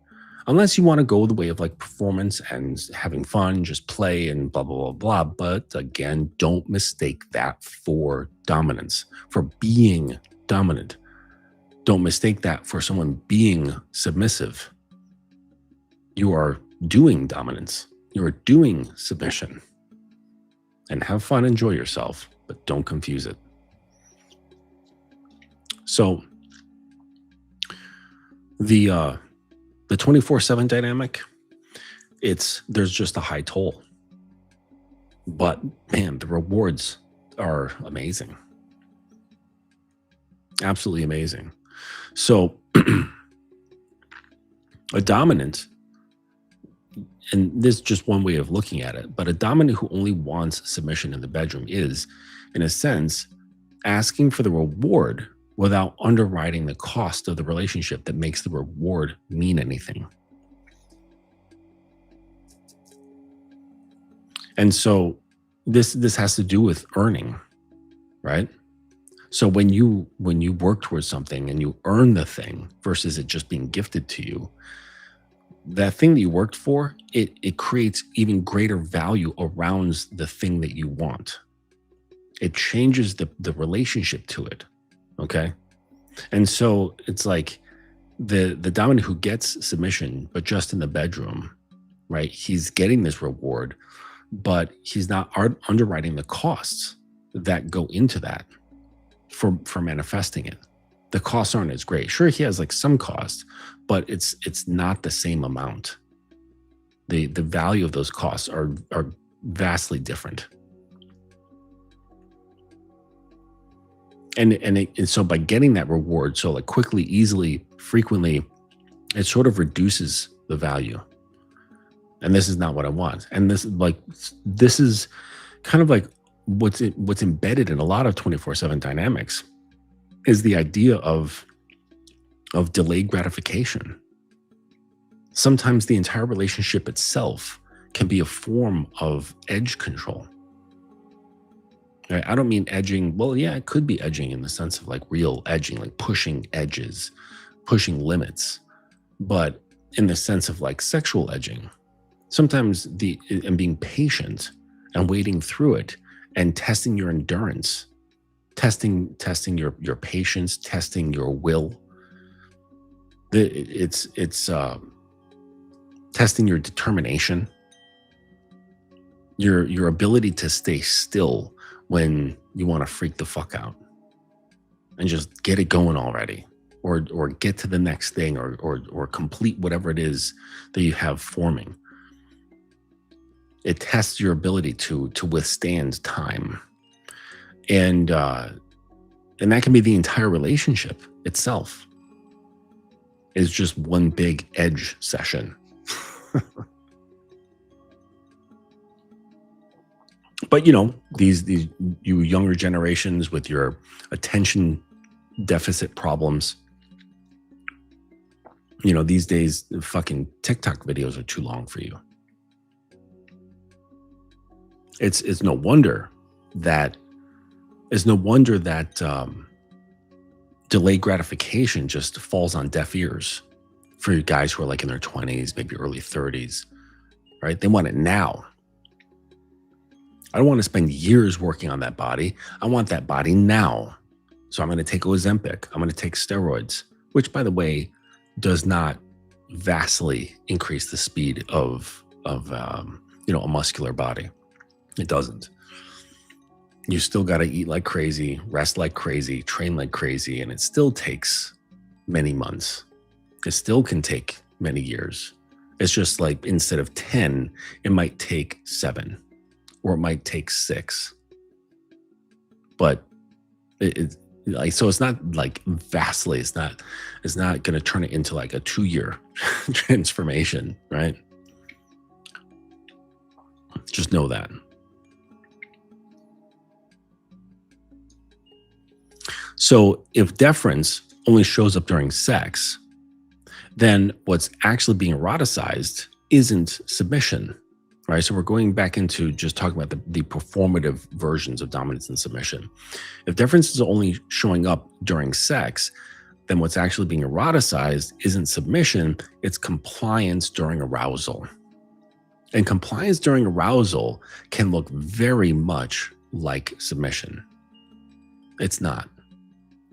Unless you want to go the way of like performance and having fun, just play and blah, blah, blah, blah. But again, don't mistake that for dominance, for being dominant. Don't mistake that for someone being submissive. You are doing dominance. You are doing submission. And have fun, enjoy yourself, but don't confuse it. So the 24/7 dynamic, there's just a high toll. But man, the rewards are amazing. Absolutely amazing. So a dominant, and this is just one way of looking at it, but a dominant who only wants submission in the bedroom is, in a sense, asking for the reward without underwriting the cost of the relationship that makes the reward mean anything. And so this has to do with earning, right? So when you work towards something and you earn the thing versus it just being gifted to you, that thing that you worked for, it creates even greater value around the thing that you want. It changes the relationship to it. Okay. And so it's like the dominant who gets submission, but just in the bedroom, right? He's getting this reward, but he's not underwriting the costs that go into that for manifesting it. The costs aren't as great. Sure, he has like some costs, but it's not the same amount. The value of those costs are vastly different. And so by getting that reward, so like quickly, easily, frequently, it sort of reduces the value. And this is not what I want. And this is kind of like what's embedded in a lot of 24/7 dynamics is the idea of delayed gratification. Sometimes the entire relationship itself can be a form of edge control. Right? I don't mean edging. Well, yeah, it could be edging in the sense of like real edging, like pushing edges, pushing limits, but in the sense of like sexual edging. Sometimes and being patient and waiting through it and testing your endurance, testing your patience, testing your will. It's testing your determination, your ability to stay still when you want to freak the fuck out and just get it going already, or get to the next thing, or complete whatever it is that you have forming. It tests your ability to withstand time, and that can be the entire relationship itself. Is just one big edge session. But these you younger generations with your attention deficit problems, these days fucking TikTok videos are too long for you. It's no wonder that delayed gratification just falls on deaf ears for you guys who are like in their 20s, maybe early 30s, right? They want it now. I don't want to spend years working on that body. I want that body now. So I'm going to take Ozempic. I'm going to take steroids, which, by the way, does not vastly increase the speed of a muscular body. It doesn't. You still got to eat like crazy, rest like crazy, train like crazy, and it still takes many months. It still can take many years. It's just like instead of 10, it might take 7 or it might take 6. But it's like, so it's not like vastly, it's not going to turn it into like a 2-year transformation, right? Just know that. So if deference only shows up during sex, then what's actually being eroticized isn't submission, right? So we're going back into just talking about the performative versions of dominance and submission. If deference is only showing up during sex, then what's actually being eroticized isn't submission, it's compliance during arousal. And compliance during arousal can look very much like submission. It's not,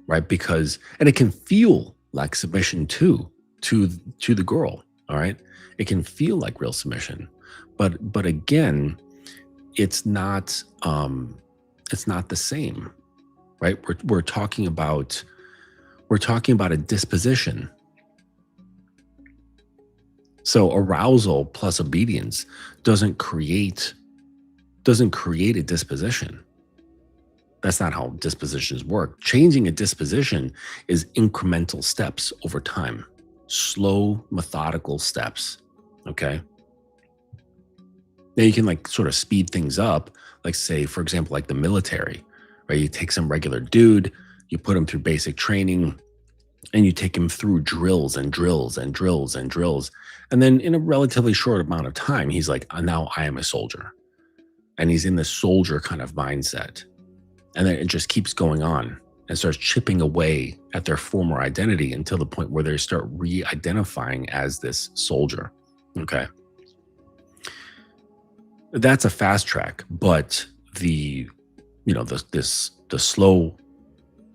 right? Because, and it can feel like submission too, to the girl, all right? It can feel like real submission. But again, it's not the same, right? We're talking about a disposition. So arousal plus obedience doesn't create a disposition. That's not how dispositions work. Changing a disposition is incremental steps over time, slow, methodical steps. Okay. Now you can like sort of speed things up, like say, for example, like the military, right? You take some regular dude, you put him through basic training, and you take him through drills and drills and drills and drills. And then in a relatively short amount of time, he's like, now I am a soldier. And he's in the soldier kind of mindset. And then it just keeps going on and starts chipping away at their former identity until the point where they start re-identifying as this soldier. Okay. That's a fast track, but the slow,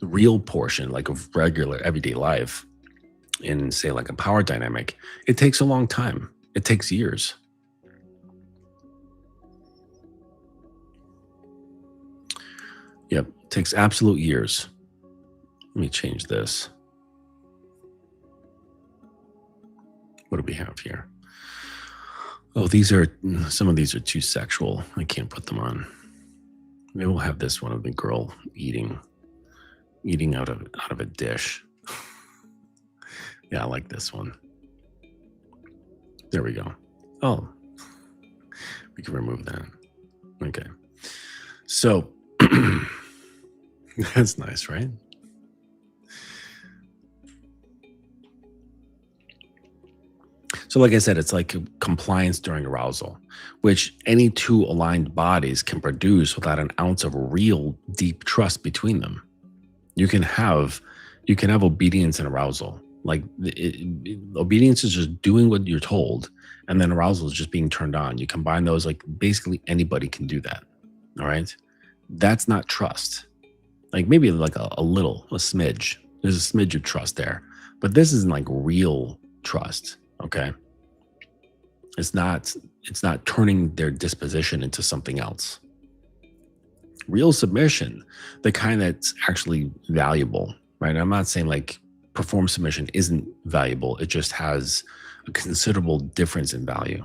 real portion, like of regular everyday life in say like a power dynamic, it takes a long time. It takes years. Yep, it takes absolute years. Let me change this. What do we have here? Oh, some of these are too sexual. I can't put them on. Maybe we'll have this one of the girl eating out of a dish. Yeah, I like this one. There we go. Oh, we can remove that. Okay. So that's nice, right? So like I said, it's like compliance during arousal, which any two aligned bodies can produce without an ounce of real deep trust between them. You can have obedience and arousal. Like obedience is just doing what you're told, and then arousal is just being turned on. You combine those, like basically anybody can do that. All right. That's not trust. Like maybe like a smidge. There's a smidge of trust there, but this isn't like real trust. Okay. It's not turning their disposition into something else. Real submission, the kind that's actually valuable, right? I'm not saying like perform submission isn't valuable. It just has a considerable difference in value.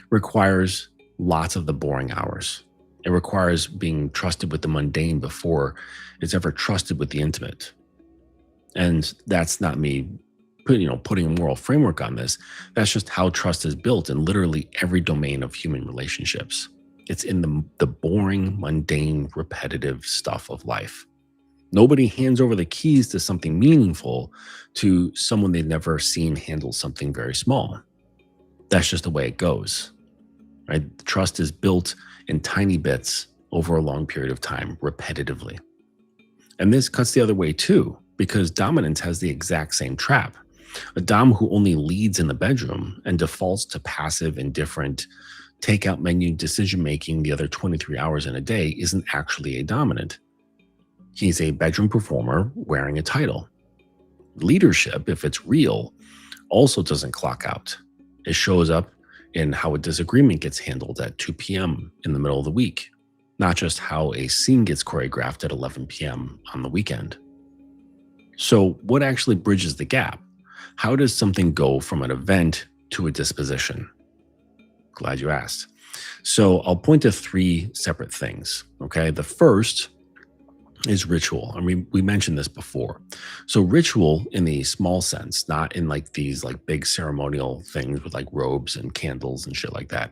Requires lots of the boring hours. It requires being trusted with the mundane before it's ever trusted with the intimate. And that's not me putting a moral framework on this. That's just how trust is built in literally every domain of human relationships. It's in the boring, mundane, repetitive stuff of life. Nobody hands over the keys to something meaningful to someone they've never seen handle something very small. That's just the way it goes, right? Trust is built in tiny bits over a long period of time, repetitively. And this cuts the other way too, because dominance has the exact same trap. A dom who only leads in the bedroom and defaults to passive, indifferent, takeout menu decision-making the other 23 hours in a day isn't actually a dominant. He's a bedroom performer wearing a title. Leadership, if it's real, also doesn't clock out. It shows up in how a disagreement gets handled at 2 p.m. in the middle of the week, not just how a scene gets choreographed at 11 p.m. on the weekend. So, what actually bridges the gap? How does something go from an event to a disposition? Glad you asked. So, I'll point to three separate things. Okay. The first is ritual. I mean, we mentioned this before. So, ritual in the small sense, not in like these like big ceremonial things with like robes and candles and shit like that.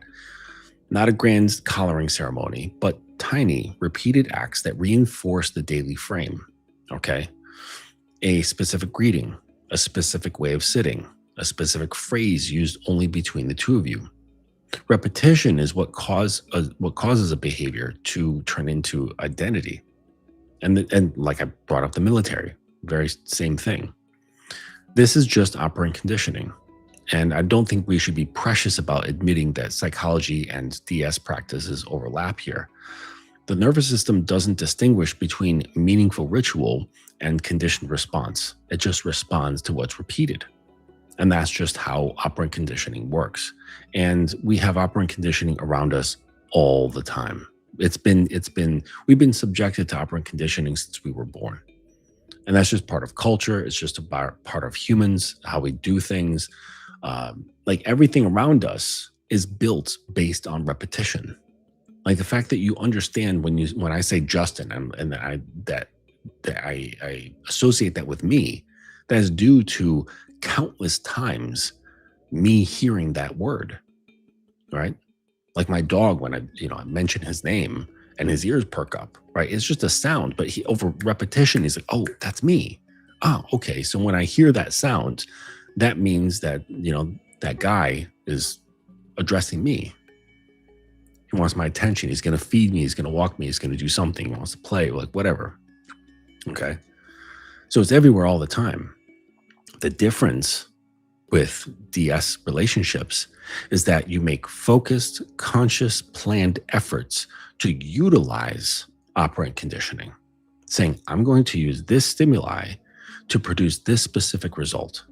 Not a grand collaring ceremony, but tiny, repeated acts that reinforce the daily frame. Okay. A specific greeting, a specific way of sitting, a specific phrase used only between the two of you. Repetition is what causes a behavior to turn into identity. And like I brought up the military, very same thing. This is just operant conditioning. And I don't think we should be precious about admitting that psychology and DS practices overlap here. The nervous system doesn't distinguish between meaningful ritual and conditioned response. It just responds to what's repeated. And that's just how operant conditioning works. And we have operant conditioning around us all the time. We've been subjected to operant conditioning since we were born. And that's just part of culture. It's just about part of humans, how we do things. Like everything around us is built based on repetition. Like the fact that you understand when I say Justin and that I associate that with me, that is due to countless times me hearing that word, right? Like my dog, when I mention his name and his ears perk up, right? It's just a sound, but over repetition, he's like, oh, that's me. Oh, okay. So when I hear that sound, that means that, that guy is addressing me. He wants my attention. He's going to feed me. He's going to walk me. He's going to do something. He wants to play, like whatever. Okay. So it's everywhere all the time. The difference with DS relationships is that you make focused, conscious, planned efforts to utilize operant conditioning, saying, I'm going to use this stimuli to produce this specific result.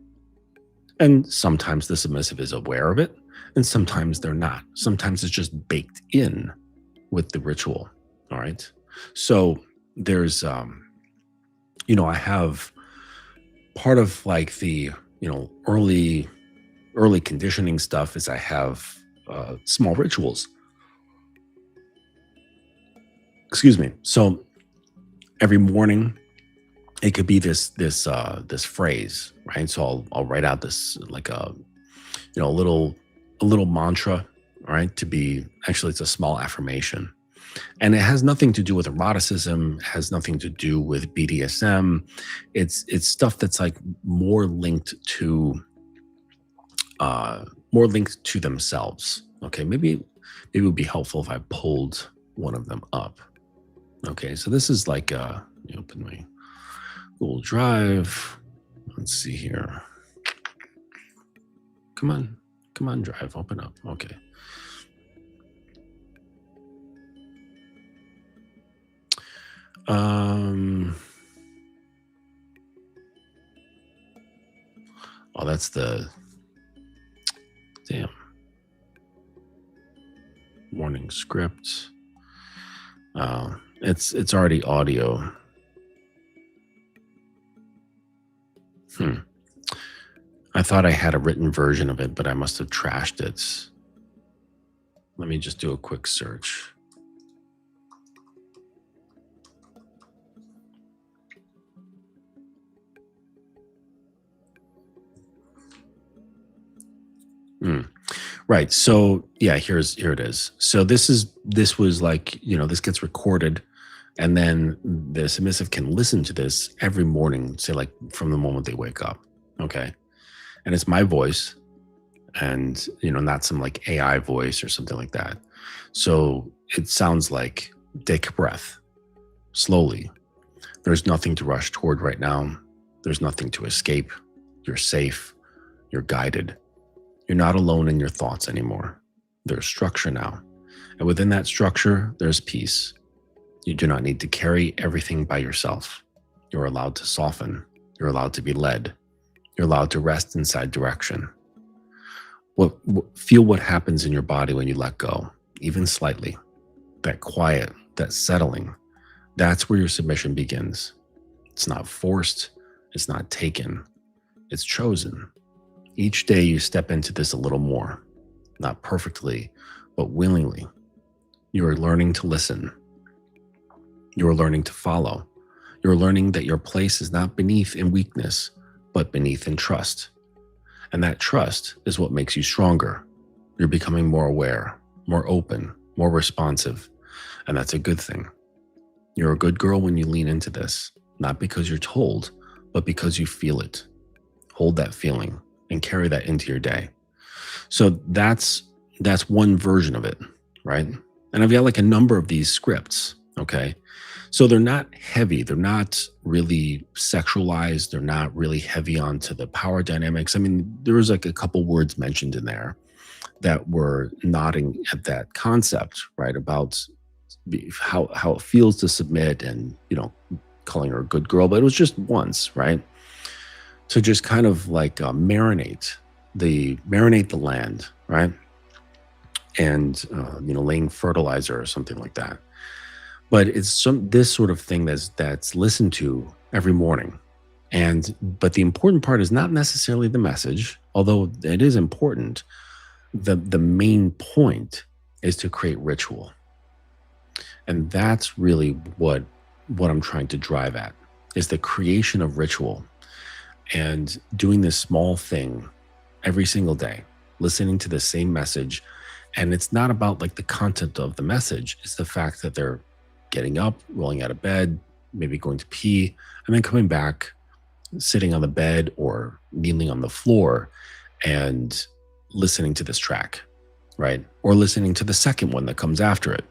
And sometimes the submissive is aware of it, and sometimes they're not. Sometimes it's just baked in with the ritual. All right. So there's, I have part of like the, early conditioning stuff is I have small rituals. Excuse me. So every morning, it could be this phrase, right? So I'll write out this like a little mantra, right? It's a small affirmation, and it has nothing to do with eroticism. Has nothing to do with BDSM. It's stuff that's like more linked to themselves. Okay, maybe it would be helpful if I pulled one of them up. Okay, so this is like open my Google Drive. Let's see here. Come on, Drive, open up. Okay. Oh, that's the damn warning script. It's already audio. I thought I had a written version of it, but I must have trashed it. Let me just do a quick search. Right. So yeah, here it is. So this was like, this gets recorded, and then the submissive can listen to this every morning, say like from the moment they wake up. Okay. And it's my voice, and not some like AI voice or something like that. So it sounds like take a breath slowly. There's nothing to rush toward right now. There's nothing to escape. You're safe. You're guided. You're not alone in your thoughts anymore. There's structure now. And within that structure, there's peace. You do not need to carry everything by yourself. You're allowed to soften. You're allowed to be led. You're allowed to rest inside direction. Feel what happens in your body when you let go, even slightly. That quiet, that settling, that's where your submission begins. It's not forced. It's not taken, it's chosen. Each day you step into this a little more, not perfectly, but willingly. You are learning to listen. You are learning to follow. You're learning that your place is not beneath in weakness, but beneath in trust. And that trust is what makes you stronger. You're becoming more aware, more open, more responsive. And that's a good thing. You're a good girl when you lean into this, not because you're told, but because you feel it. Hold that feeling and carry that into your day. So that's one version of it, right? And I've got like a number of these scripts, okay? So they're not heavy. They're not really sexualized. They're not really heavy onto the power dynamics. I mean, there was like a couple words mentioned in there that were nodding at that concept, right? About how it feels to submit and, calling her a good girl, but it was just once, right? To just kind of like marinate the land, right? And, laying fertilizer or something like that. But it's this sort of thing that's listened to every morning. But the important part is not necessarily the message, although it is important. The main point is to create ritual. And that's really what I'm trying to drive at, is the creation of ritual and doing this small thing every single day, listening to the same message. And it's not about like the content of the message. It's the fact that they're getting up, rolling out of bed, maybe going to pee, and then coming back, sitting on the bed or kneeling on the floor and listening to this track, right? Or listening to the second one that comes after it.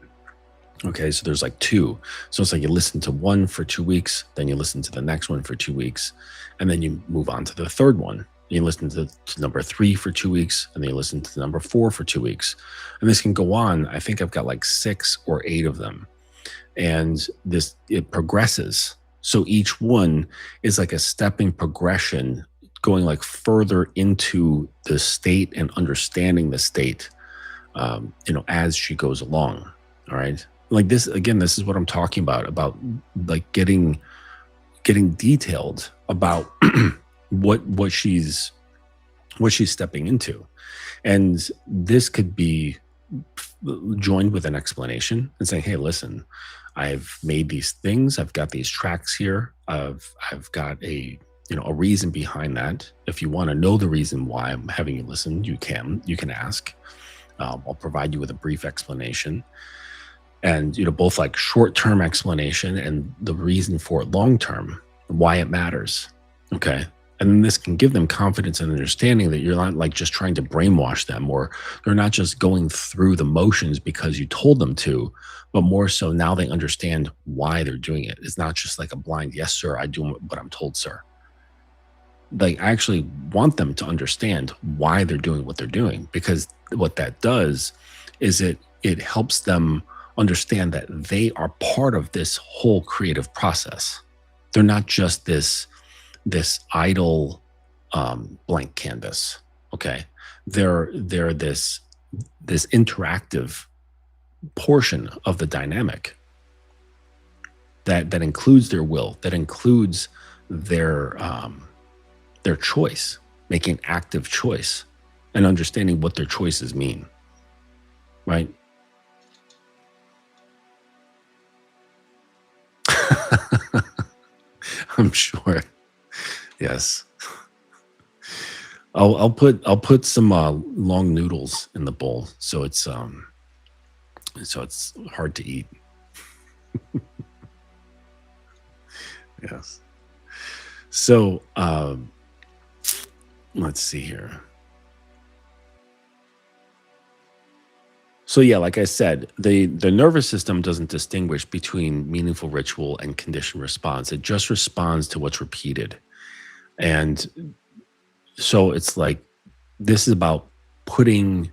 Okay, so there's like two. So it's like you listen to one for 2 weeks, then you listen to the next one for 2 weeks, and then you move on to the third one. You listen to number 3 for 2 weeks, and then you listen to number 4 for 2 weeks. And this can go on. I think I've got like 6 or 8 of them. And it progresses. So each one is like a stepping progression, going like further into the state and understanding the state, as she goes along. All right. Like this, again, this is what I'm talking about like getting detailed about what she's stepping into. And this could be joined with an explanation and saying, hey, listen, I've made these things. I've got these tracks here. I've got a reason behind that. If you want to know the reason why I'm having you listen, you can ask. I'll provide you with a brief explanation. And, both like short-term explanation and the reason for it long-term, why it matters. Okay. And then this can give them confidence and understanding that you're not like just trying to brainwash them, or they're not just going through the motions because you told them to, but more so now they understand why they're doing it. It's not just like a blind, yes, sir, I do what I'm told, sir. Like, I actually want them to understand why they're doing what they're doing, because what that does is it helps them understand that they are part of this whole creative process. They're not just this idle blank canvas. Okay, they're this interactive portion of the dynamic that includes their will, that includes their choice, making active choice and understanding what their choices mean, right? I'm sure. Yes. I'll put some long noodles in the bowl so it's hard to eat. Yes. So let's see here. So yeah, like I said, the nervous system doesn't distinguish between meaningful ritual and conditioned response. It just responds to what's repeated. And so it's like, this is about putting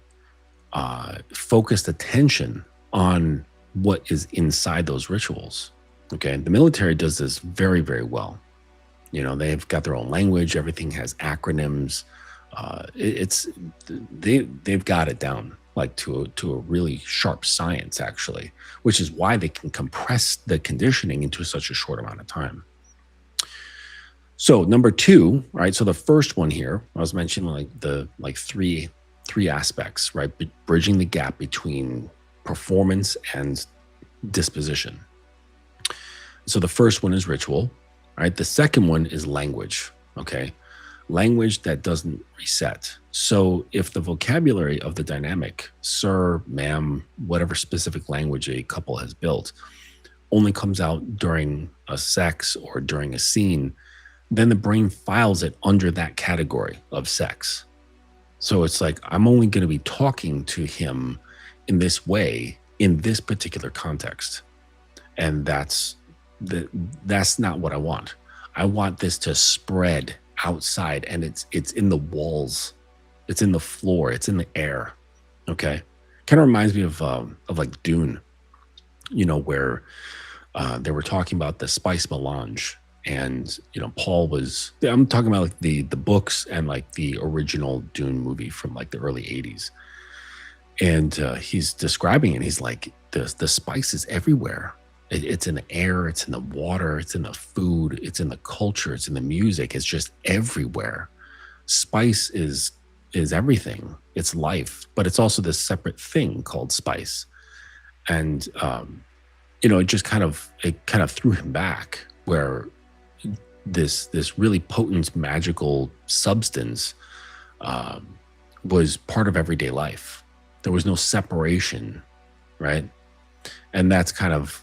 focused attention on what is inside those rituals. Okay. The military does this very, very well. They've got their own language. Everything has acronyms. They've got it down like to a really sharp science, actually, which is why they can compress the conditioning into such a short amount of time. So number two, right? So the first one here, I was mentioning like three aspects, right? Bridging the gap between performance and disposition. So the first one is ritual, right? The second one is language, okay? Language that doesn't reset. So if the vocabulary of the dynamic, sir, ma'am, whatever specific language a couple has built, only comes out during a sex or during a scene, then the brain files it under that category of sex. So it's like, I'm only going to be talking to him in this way, in this particular context. And that's not what I want. I want this to spread outside, and it's in the walls, it's in the floor, it's in the air. Okay. Kind of reminds me of like Dune, where they were talking about the spice melange. And, Paul I'm talking about like the books and like the original Dune movie from like the early 80s. And he's describing it. He's like, the spice is everywhere. It's in the air, it's in the water, it's in the food, it's in the culture, it's in the music. It's just everywhere. Spice is everything. It's life, but it's also this separate thing called spice. And, it kind of threw him back, where this really potent magical substance was part of everyday life. There was no separation, right? And that's kind of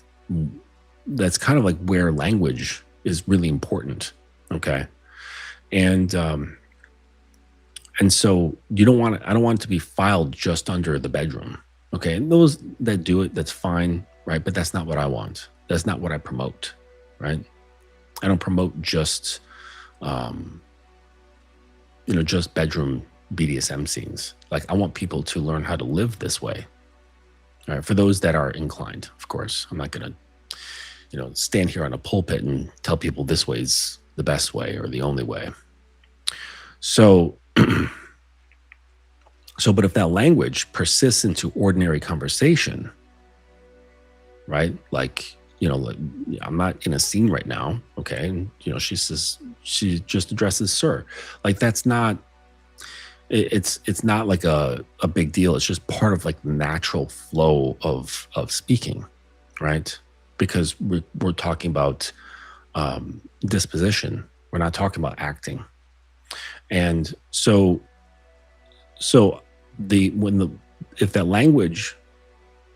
like where language is really important. Okay. And so I don't want it to be filed just under the bedroom. Okay. And those that do it, that's fine. Right. But that's not what I want. That's not what I promote. Right. I don't promote just just bedroom BDSM scenes. Like, I want people to learn how to live this way. All right. For those that are inclined, of course, I'm not going to, stand here on a pulpit and tell people this way is the best way or the only way. So, but if that language persists into ordinary conversation, right? Like, I'm not in a scene right now. Okay. And, she says, she just addresses sir. Like, that's not, it's not like a big deal. It's just part of like the natural flow of speaking, right? Because we're talking about disposition. We're not talking about acting. And so if that language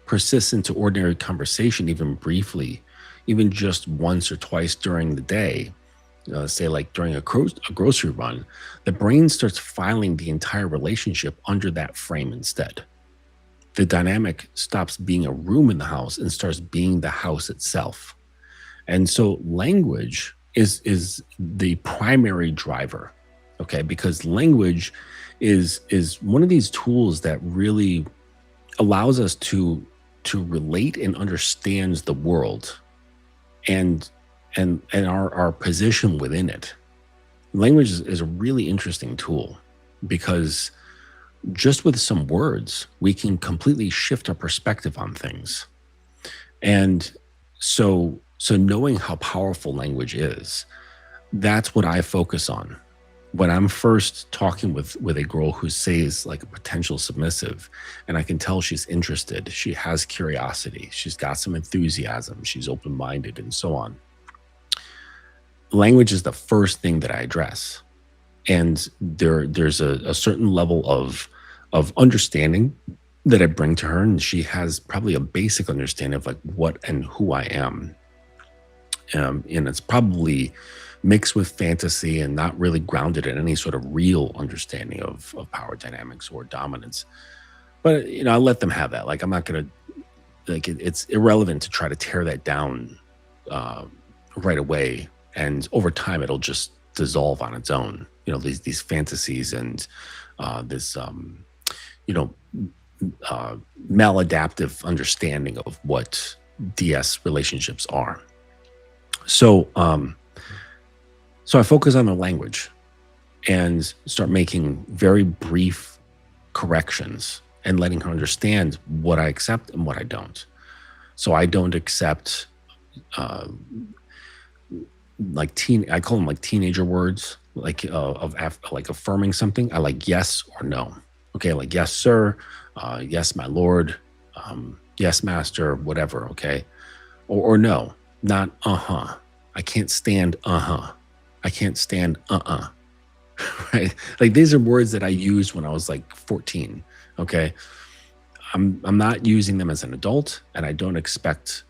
persists into ordinary conversation, even briefly, even just once or twice during the day, say like during a grocery run, the brain starts filing the entire relationship under that frame instead. The dynamic stops being a room in the house and starts being the house itself. And so language is the primary driver, okay? Because language is one of these tools that really allows us to relate and understands the world and our position within it. Language is a really interesting tool, because just with some words, we can completely shift our perspective on things. And so knowing how powerful language is, that's what I focus on. When I'm first talking with a girl who says like a potential submissive, and I can tell she's interested, she has curiosity, she's got some enthusiasm, she's open-minded, and so on. Language is the first thing that I address. And there's a certain level of understanding that I bring to her, and she has probably a basic understanding of like what and who I am. And it's probably mixed with fantasy and not really grounded in any sort of real understanding of power dynamics or dominance. But, I let them have that. Like, I'm not going to, like, it's irrelevant to try to tear that down right away. And over time, it'll just dissolve on its own. These fantasies and this, maladaptive understanding of what DS relationships are. So I focus on the language and start making very brief corrections and letting her understand what I accept and what I don't. So I don't accept I call them like teenager words, like like affirming something. I like yes or no. Okay, like yes, sir, yes, my lord, yes, master, whatever. Okay, or no, not uh-huh. I can't stand uh-huh. I can't stand uh-uh. Right? Like these are words that I used when I was like 14. Okay. I'm not using them as an adult, and I don't expect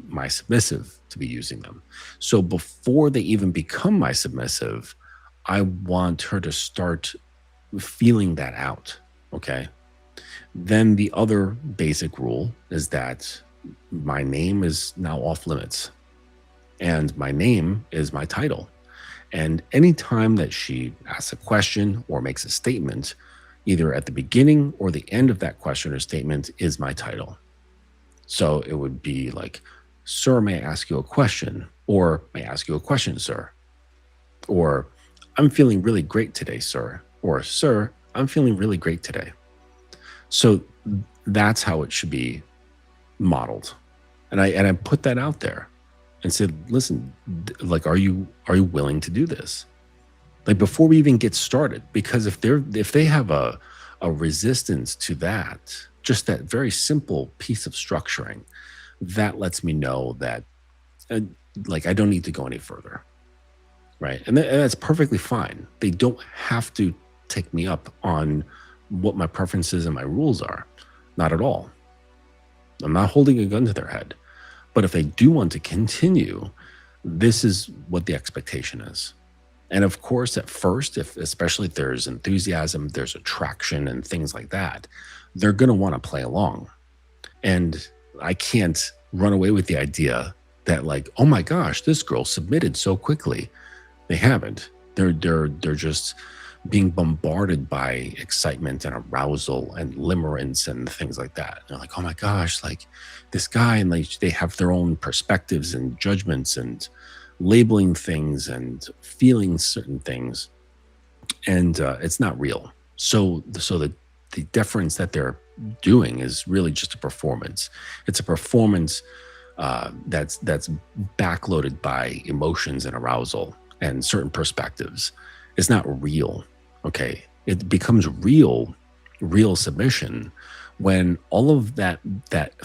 my submissive to be using them. So before they even become my submissive, I want her to start feeling that out. Okay. Then the other basic rule is that my name is now off limits, and my name is my title. And anytime that she asks a question or makes a statement, either at the beginning or the end of that question or statement is my title. So it would be like, sir, may I ask you a question? Or may I ask you a question, sir? Or I'm feeling really great today, sir. Or sir, I'm feeling really great today. So that's how it should be modeled. And I put that out there and said, listen, like, are you willing to do this? Like before we even get started, because if they have a resistance to that, just that very simple piece of structuring, that lets me know that like I don't need to go any further, right? And that's perfectly fine. They don't have to take me up on what my preferences and my rules are, not at all. I'm not holding a gun to their head. But if they do want to continue, this is what the expectation is. And of course, at first, especially if there's enthusiasm, there's attraction and things like that, they're going to want to play along. And I can't run away with the idea that like, oh my gosh, this girl submitted so quickly. They haven't. They're just being bombarded by excitement and arousal and limerence and things like that. They're like, oh my gosh, like this guy, and like they have their own perspectives and judgments and labeling things and feeling certain things, and it's not real. So the deference that they're doing is really just a performance. It's a performance that's backloaded by emotions and arousal and certain perspectives. It's not real. Okay, it becomes real submission when all of that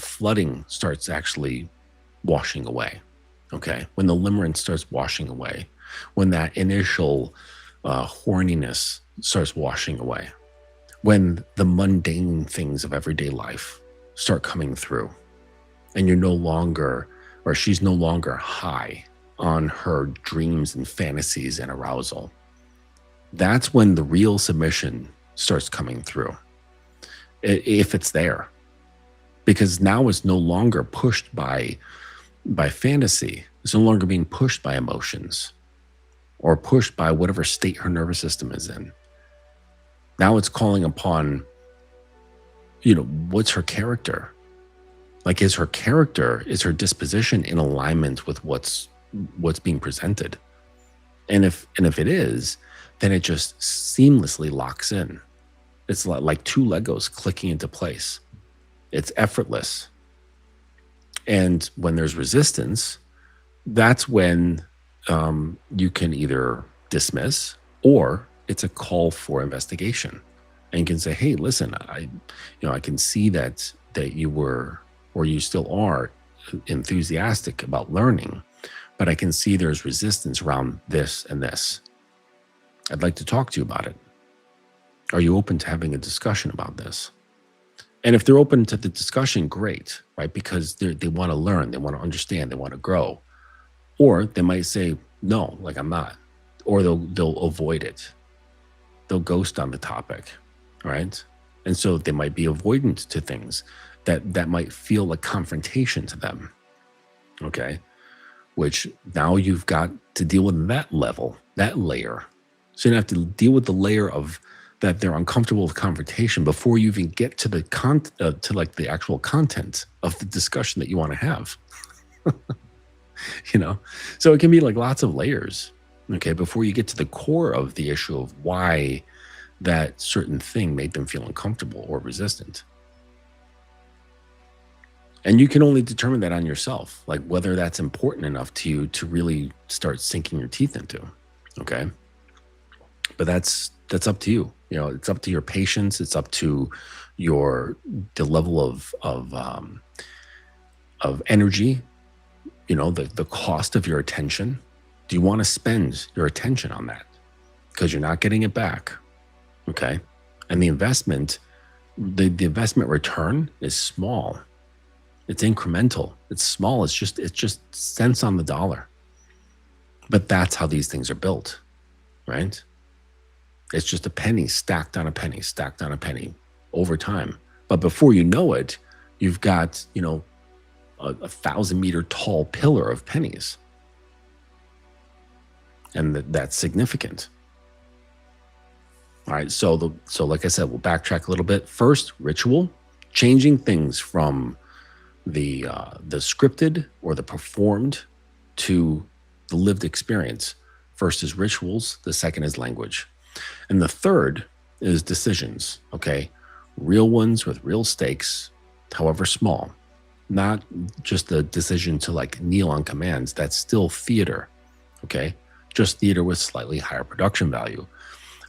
flooding starts actually washing away. Okay, when the limerence starts washing away, when that initial horniness starts washing away, when the mundane things of everyday life start coming through, and you're no longer, or she's no longer high on her dreams and fantasies and arousal. That's when the real submission starts coming through, if it's there. Because now it's no longer pushed by fantasy. It's no longer being pushed by emotions or pushed by whatever state her nervous system is in. Now it's calling upon, what's her character? Like, is her disposition in alignment with what's being presented? And if it is, then it just seamlessly locks in. It's like two Legos clicking into place. It's effortless. And when there's resistance, that's when you can either dismiss, or it's a call for investigation. And you can say, hey, listen, I can see that you were, or you still are, enthusiastic about learning, but I can see there's resistance around this and this. I'd like to talk to you about it. Are you open to having a discussion about this? And if they're open to the discussion, great, right? Because they want to learn, they want to understand, they want to grow. Or they might say, no, like I'm not. Or they'll avoid it. They'll ghost on the topic, right? And so they might be avoidant to things that might feel like confrontation to them, okay? Which now you've got to deal with that level, that layer. So you have to deal with the layer of that they're uncomfortable with confrontation before you even get to the actual content of the discussion that you want to have. So it can be like lots of layers, okay, before you get to the core of the issue of why that certain thing made them feel uncomfortable or resistant. And you can only determine that on yourself, like whether that's important enough to you to really start sinking your teeth into. Okay. But that's up to you. You know, it's up to your patience. It's up to your the level of energy, you know, the cost of your attention. Do you want to spend your attention on that? Because you're not getting it back. Okay. And the investment, the investment return is small. It's incremental. It's small. It's just cents on the dollar. But that's how these things are built, right? It's just a penny stacked on a penny, stacked on a penny over time. But before you know it, you've got, you know, a 1,000-meter tall pillar of pennies. And that's significant. All right. So like I said, we'll backtrack a little bit. First, ritual, changing things from the scripted or the performed to the lived experience. First is rituals. The second is language. And the third is decisions. Okay. Real ones with real stakes, however small, not just the decision to like kneel on commands. That's still theater. Okay. Just theater with slightly higher production value.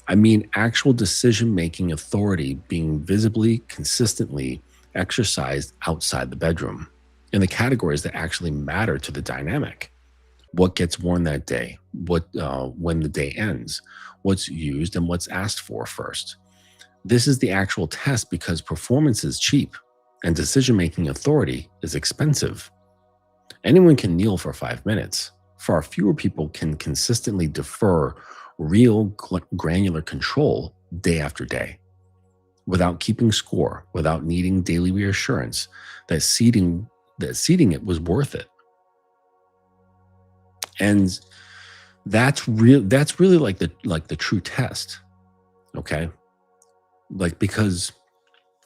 I mean, actual decision-making authority being visibly, consistently exercised outside the bedroom in the categories that actually matter to the dynamic. What gets worn that day, when the day ends, what's used and what's asked for first. This is the actual test because performance is cheap and decision-making authority is expensive. Anyone can kneel for 5 minutes. Far fewer people can consistently defer real granular control day after day without keeping score, without needing daily reassurance that seating it was worth it. And that's really like the true test. Okay. Like, because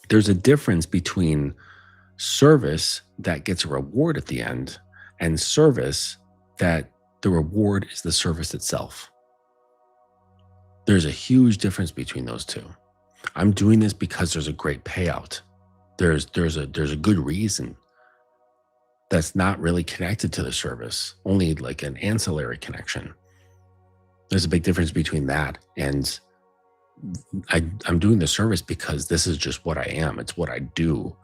there's a difference between service that gets a reward at the end and service that the reward is the service itself. There's a huge difference between those two. I'm doing this because there's a great payout. There's a good reason that's not really connected to the service, only like an ancillary connection. There's a big difference between that and I'm doing the service because this is just what I am. It's what I do.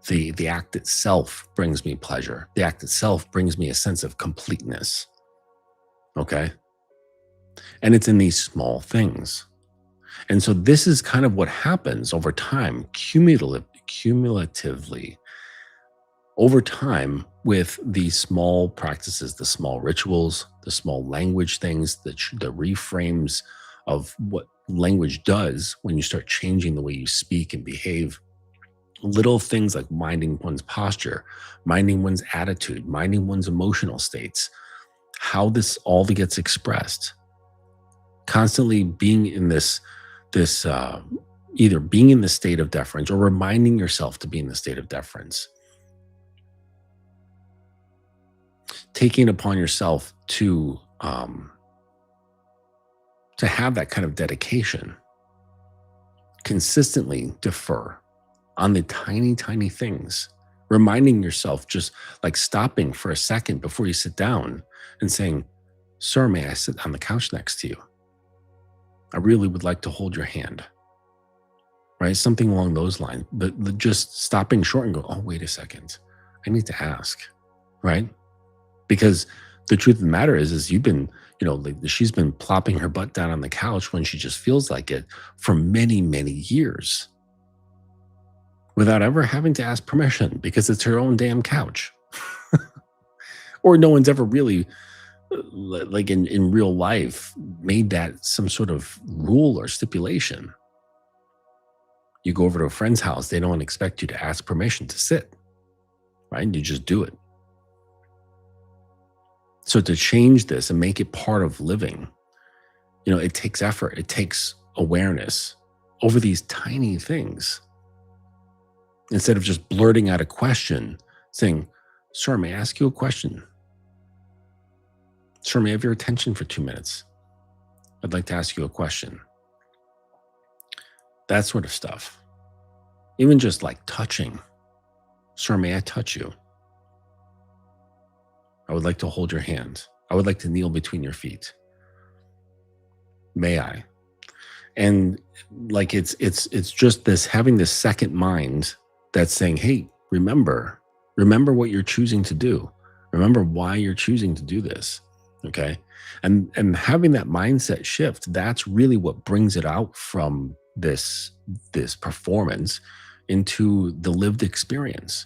The act itself brings me pleasure. The act itself brings me a sense of completeness. Okay? And it's in these small things. And so this is kind of what happens over time, cumulatively, over time with these small practices, the small rituals, the small language things, the reframes of what language does when you start changing the way you speak and behave. Little things like minding one's posture, minding one's attitude, minding one's emotional states, how this all gets expressed. Constantly being in this either being in the state of deference or reminding yourself to be in the state of deference. Taking it upon yourself to have that kind of dedication. Consistently defer on the tiny, tiny things. Reminding yourself, just like stopping for a second before you sit down and saying, "Sir, may I sit on the couch next to you? I really would like to hold your hand," right? Something along those lines, but just stopping short and go, "Oh, wait a second. I need to ask," right? Because the truth of the matter is you've been, like she's been plopping her butt down on the couch when she just feels like it for many, many years without ever having to ask permission because it's her own damn couch. Or no one's ever really, like in real life, made that some sort of rule or stipulation. You go over to a friend's house, they don't expect you to ask permission to sit, right? You just do it. So to change this and make it part of living, it takes effort. It takes awareness over these tiny things. Instead of just blurting out a question, saying, "Sir, may I ask you a question? Sir, may I have your attention for 2 minutes? I'd like to ask you a question." That sort of stuff. Even just like touching, Sir, may I touch you? I would like to hold your hand. I would like to kneel between your feet. May I? And like it's just this having this second mind that's saying, hey, remember what you're choosing to do. Remember why you're choosing to do this. Okay. And having that mindset shift, that's really what brings it out from this performance into the lived experience.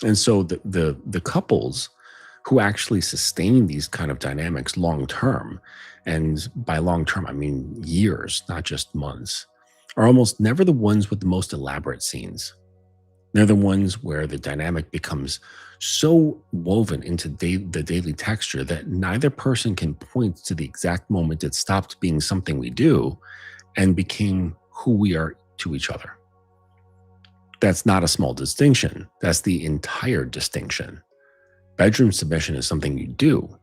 And so the couples who actually sustain these kind of dynamics long term, and by long term I mean years, not just months, are almost never the ones with the most elaborate scenes. They're the ones where the dynamic becomes so woven into the daily texture that neither person can point to the exact moment it stopped being something we do and became who we are to each other. That's not a small distinction. That's the entire distinction. Bedroom submission is something you do.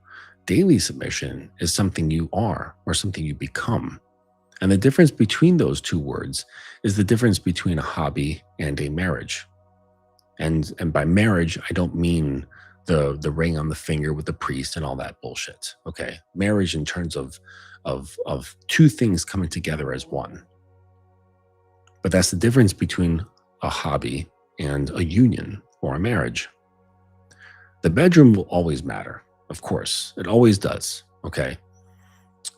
Daily submission is something you are or something you become. And the difference between those two words is the difference between a hobby and a marriage. And by marriage, I don't mean the ring on the finger with the priest and all that bullshit. Okay. Marriage in terms of two things coming together as one. But that's the difference between a hobby and a union or a marriage. The bedroom will always matter. Of course, it always does. Okay.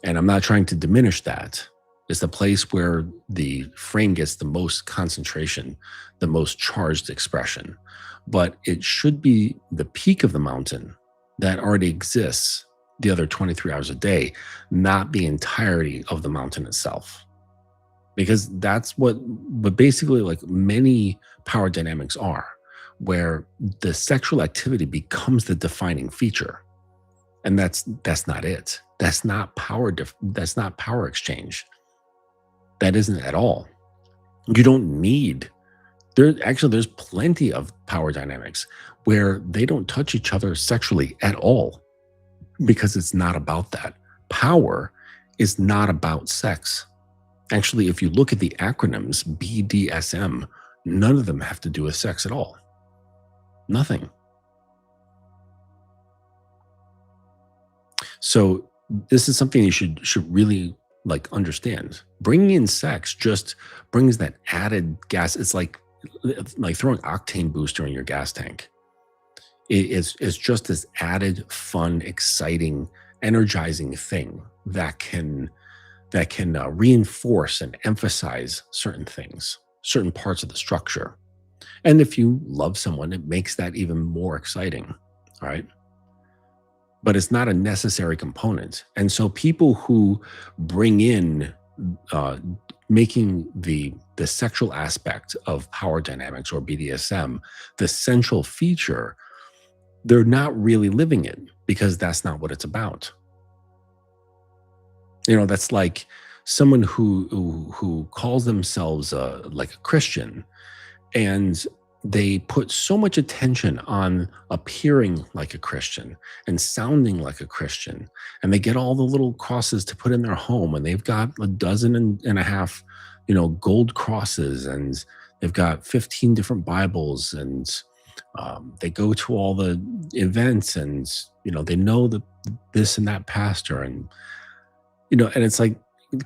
And I'm not trying to diminish that. It's the place where the frame gets the most concentration, the most charged expression. But it should be the peak of the mountain that already exists the other 23 hours a day, not the entirety of the mountain itself. Because that's what basically like many power dynamics are, where the sexual activity becomes the defining feature. And that's not it. That's not power. That's not power exchange. That isn't at all. You don't need, there's plenty of power dynamics where they don't touch each other sexually at all, because it's not about that. Power is not about sex. Actually, if you look at the acronyms BDSM, none of them have to do with sex at all. Nothing. So this is something you should really like understand. Bringing in sex just brings that added gas. It's like throwing octane booster in your gas tank. It's just this added fun, exciting, energizing thing that can reinforce and emphasize certain things, certain parts of the structure. And if you love someone, it makes that even more exciting, right? But it's not a necessary component. And so people who bring in making the sexual aspect of power dynamics or BDSM the central feature, they're not really living it, because that's not what it's about. You know, that's like someone who calls themselves like a Christian, and they put so much attention on appearing like a Christian and sounding like a Christian, and they get all the little crosses to put in their home, and they've got 12.5, gold crosses, and they've got 15 different Bibles, and they go to all the events, and they know this and that pastor, and and it's like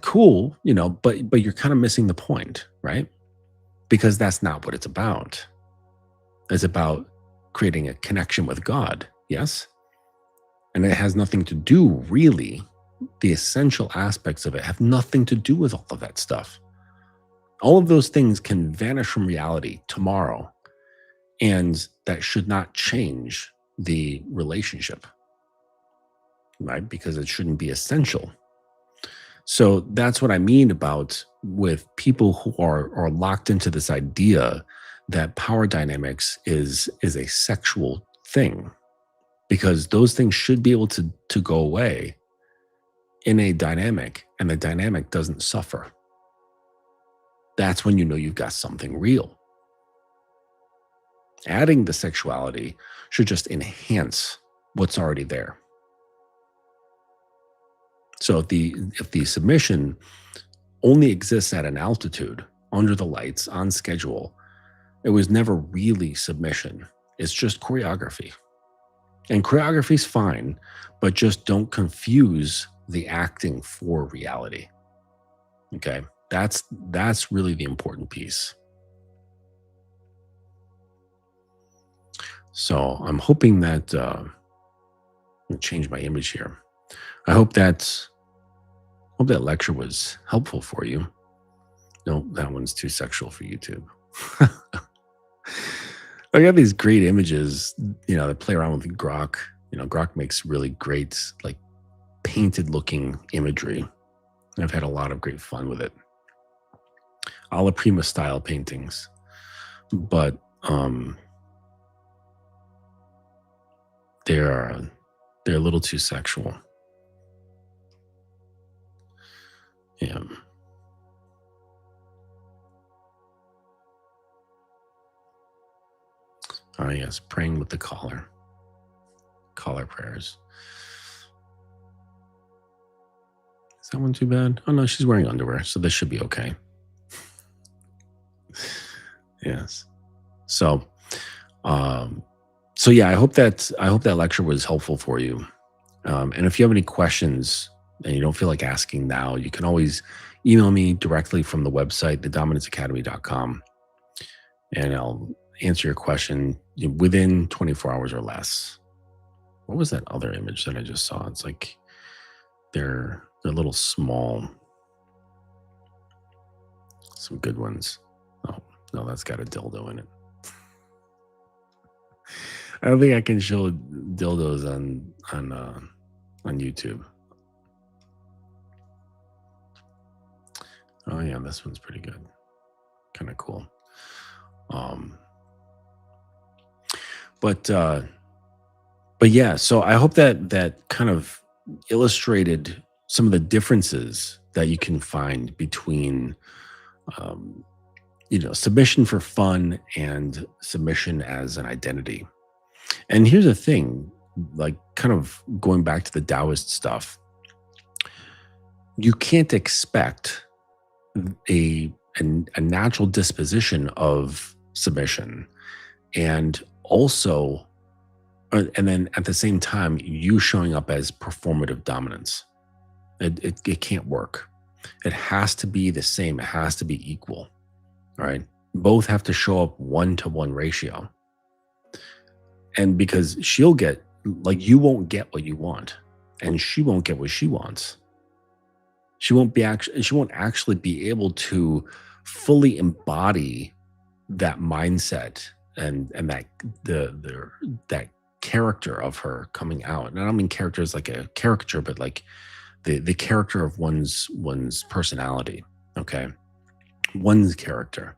cool, but you're kind of missing the point, right? Because that's not what it's about. It's about creating a connection with God, yes? And it has nothing to do, really, the essential aspects of it have nothing to do with all of that stuff. All of those things can vanish from reality tomorrow, and that should not change the relationship, right? Because it shouldn't be essential. So that's what I mean about with people who are locked into this idea that power dynamics is a sexual thing, because those things should be able to go away in a dynamic, and the dynamic doesn't suffer. That's when you know you've got something real. Adding the sexuality should just enhance what's already there. So if the submission only exists at an altitude, under the lights, on schedule, It was never really submission. It's just choreography. And choreography's fine, but just don't confuse the acting for reality. Okay? That's really the important piece. So I'm hoping that I'll change my image here. I hope that lecture was helpful for you. No, that one's too sexual for YouTube. I got these great images, that play around with Grok. Grok makes really great, like, painted looking imagery. I've had a lot of great fun with it. Alla prima style paintings. But they're a little too sexual. Yeah. Oh yes, praying with the collar prayers. Is that one too bad? Oh no, she's wearing underwear, so this should be okay. Yes. So, yeah, I hope that lecture was helpful for you. And if you have any questions and you don't feel like asking now, you can always email me directly from the website, thedominanceacademy.com, and I'll answer your question within 24 hours or less. What was that other image that I just saw? It's like they're a little small. Some good ones. Oh, no, that's got a dildo in it. I don't think I can show dildos on YouTube. Oh yeah, this one's pretty good. Kind of cool. But yeah, so I hope that kind of illustrated some of the differences that you can find between submission for fun and submission as an identity. And here's the thing, like, kind of going back to the Taoist stuff, you can't expect a natural disposition of submission, and also, and then at the same time, you showing up as performative dominance. It can't work. It has to be the same. It has to be equal. All right. Both have to show up 1-to-1 ratio. And because she'll get, like, you won't get what you want, and she won't get what she wants. She won't actually be able to fully embody that mindset and that that character of her coming out. And I don't mean character as like a caricature, but like the character of one's personality. Okay. One's character.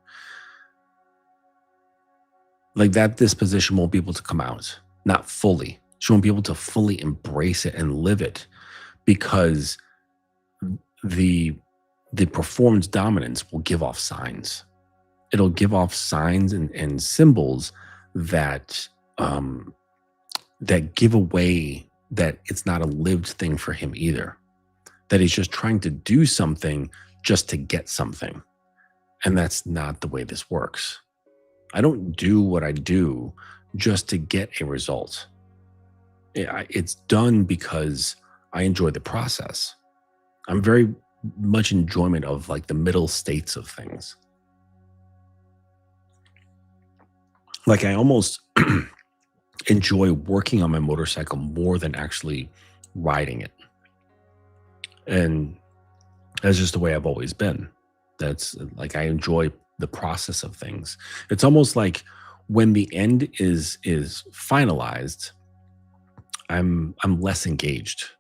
Like, that disposition won't be able to come out, not fully. She won't be able to fully embrace it and live it, because the performance dominance will give off signs. It'll give off signs and symbols that that give away that it's not a lived thing for him either. That he's just trying to do something just to get something. And that's not the way this works. I don't do what I do just to get a result. It's done because I enjoy the process. I'm very much enjoyment of, like, the middle states of things. Like, I almost enjoy working on my motorcycle more than actually riding it. And that's just the way I've always been. That's, like, I enjoy the process of things. It's almost like when the end is finalized, I'm less engaged.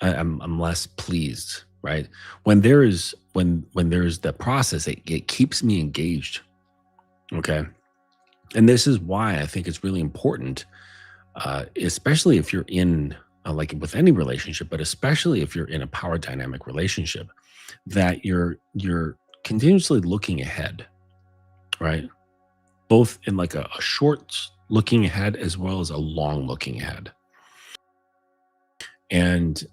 I'm less pleased, right? When there's the process, it keeps me engaged. Okay. And this is why I think it's really important, especially if you're in, like with any relationship, but especially if you're in a power dynamic relationship, that you're continuously looking ahead, right? Both in like a short looking ahead as well as a long looking ahead. And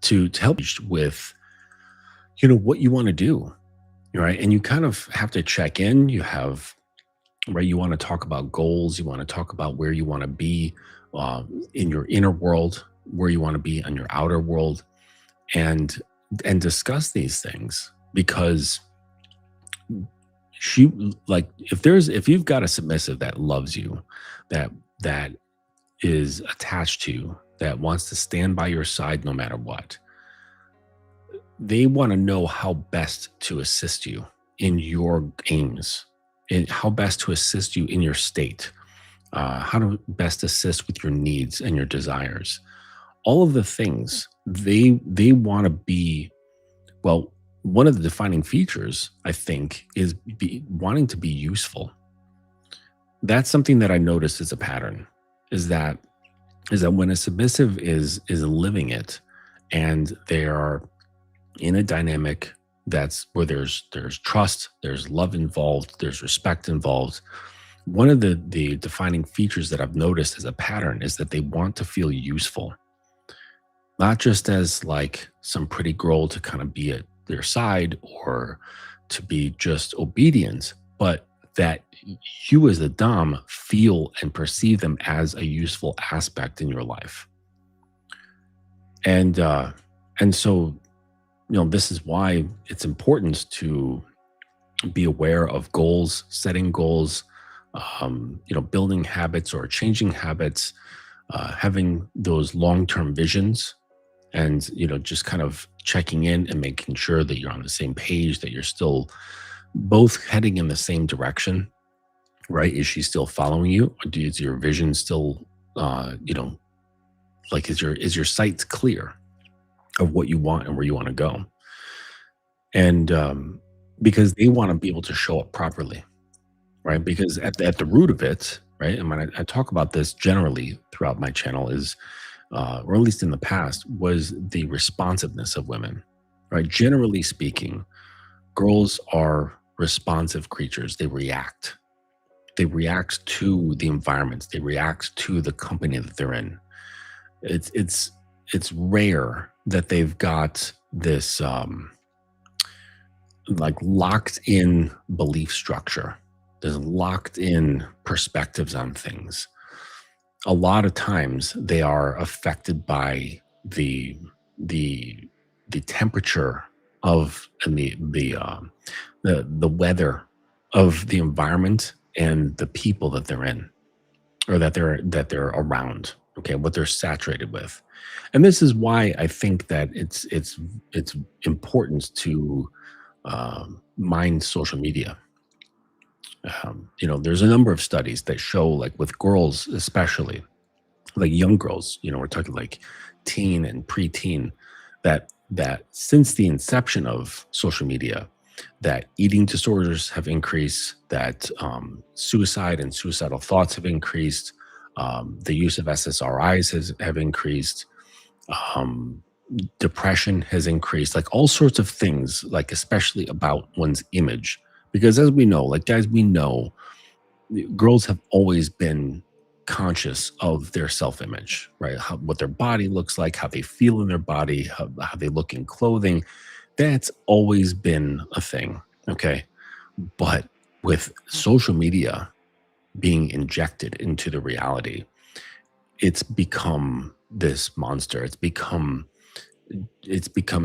to help with, what you want to do. right? And you kind of have to check in. You have, right? You want to talk about goals. You want to talk about where you want to be in your inner world, where you want to be in your outer world, and discuss these things because she like if you've got a submissive that loves you, that that is attached to you, that wants to stand by your side no matter what, they want to know how best to assist you in your aims, and how best to assist you in your state, how to best assist with your needs and your desires. All of the things they want to be. Well, one of the defining features, I think, is wanting to be useful. That's something that I noticed as a pattern. Is that when a submissive is living it, and they are in a dynamic that's where there's trust, there's love involved, there's respect involved. One of the defining features that I've noticed as a pattern is that they want to feel useful, not just as like some pretty girl to kind of be at their side or to be just obedient, but that you as the Dom feel and perceive them as a useful aspect in your life. And so, this is why it's important to be aware of goals, setting goals, building habits or changing habits, having those long-term visions, and just kind of checking in and making sure that you're on the same page, that you're still both heading in the same direction, right? Is she still following you? Or is your vision still, like is your sight clear of what you want and where you want to go? And because they want to be able to show up properly, right? Because at the root of it, right? And when I talk about this generally throughout my channel is, or at least in the past, was the responsiveness of women, right? Generally speaking, girls are responsive creatures. They react. They react to the environment. They react to the company that they're in. It's rare that they've got this like locked in belief structure. There's locked in perspectives on things. A lot of times they are affected by the temperature of and the weather of the environment and the people that they're in, or that they're around. Okay, what they're saturated with. And this is why I think that it's important to mind social media. There's a number of studies that show, like with girls, especially like young girls, we're talking like teen and preteen, that since the inception of social media, that eating disorders have increased, that suicide and suicidal thoughts have increased, the use of SSRIs have increased, um, depression has increased, like all sorts of things, like especially about one's image. Because as we know, like guys, we know girls have always been conscious of their self-image, right? What their body looks like, how they feel in their body, how they look in clothing. That's always been a thing, okay? But with social media being injected into the reality, it's become this monster. It's become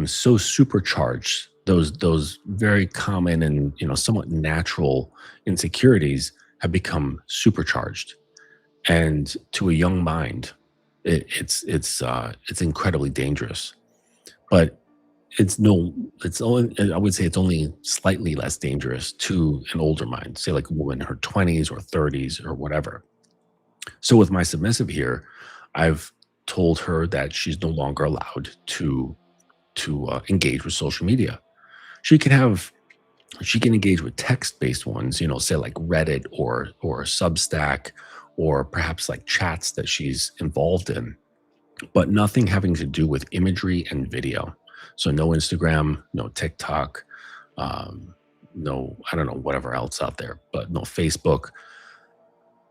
so supercharged. Those very common and somewhat natural insecurities have become supercharged, and to a young mind, it's incredibly dangerous. But it's only, I would say it's only slightly less dangerous to an older mind, say like a woman in her 20s or 30s or whatever. So with my submissive here, I've told her that she's no longer allowed to engage with social media. She can have she can engage with text-based ones, say like Reddit or Substack, or perhaps like chats that she's involved in, but nothing having to do with imagery and video. So no Instagram, no TikTok, no, I don't know, whatever else out there, but no Facebook.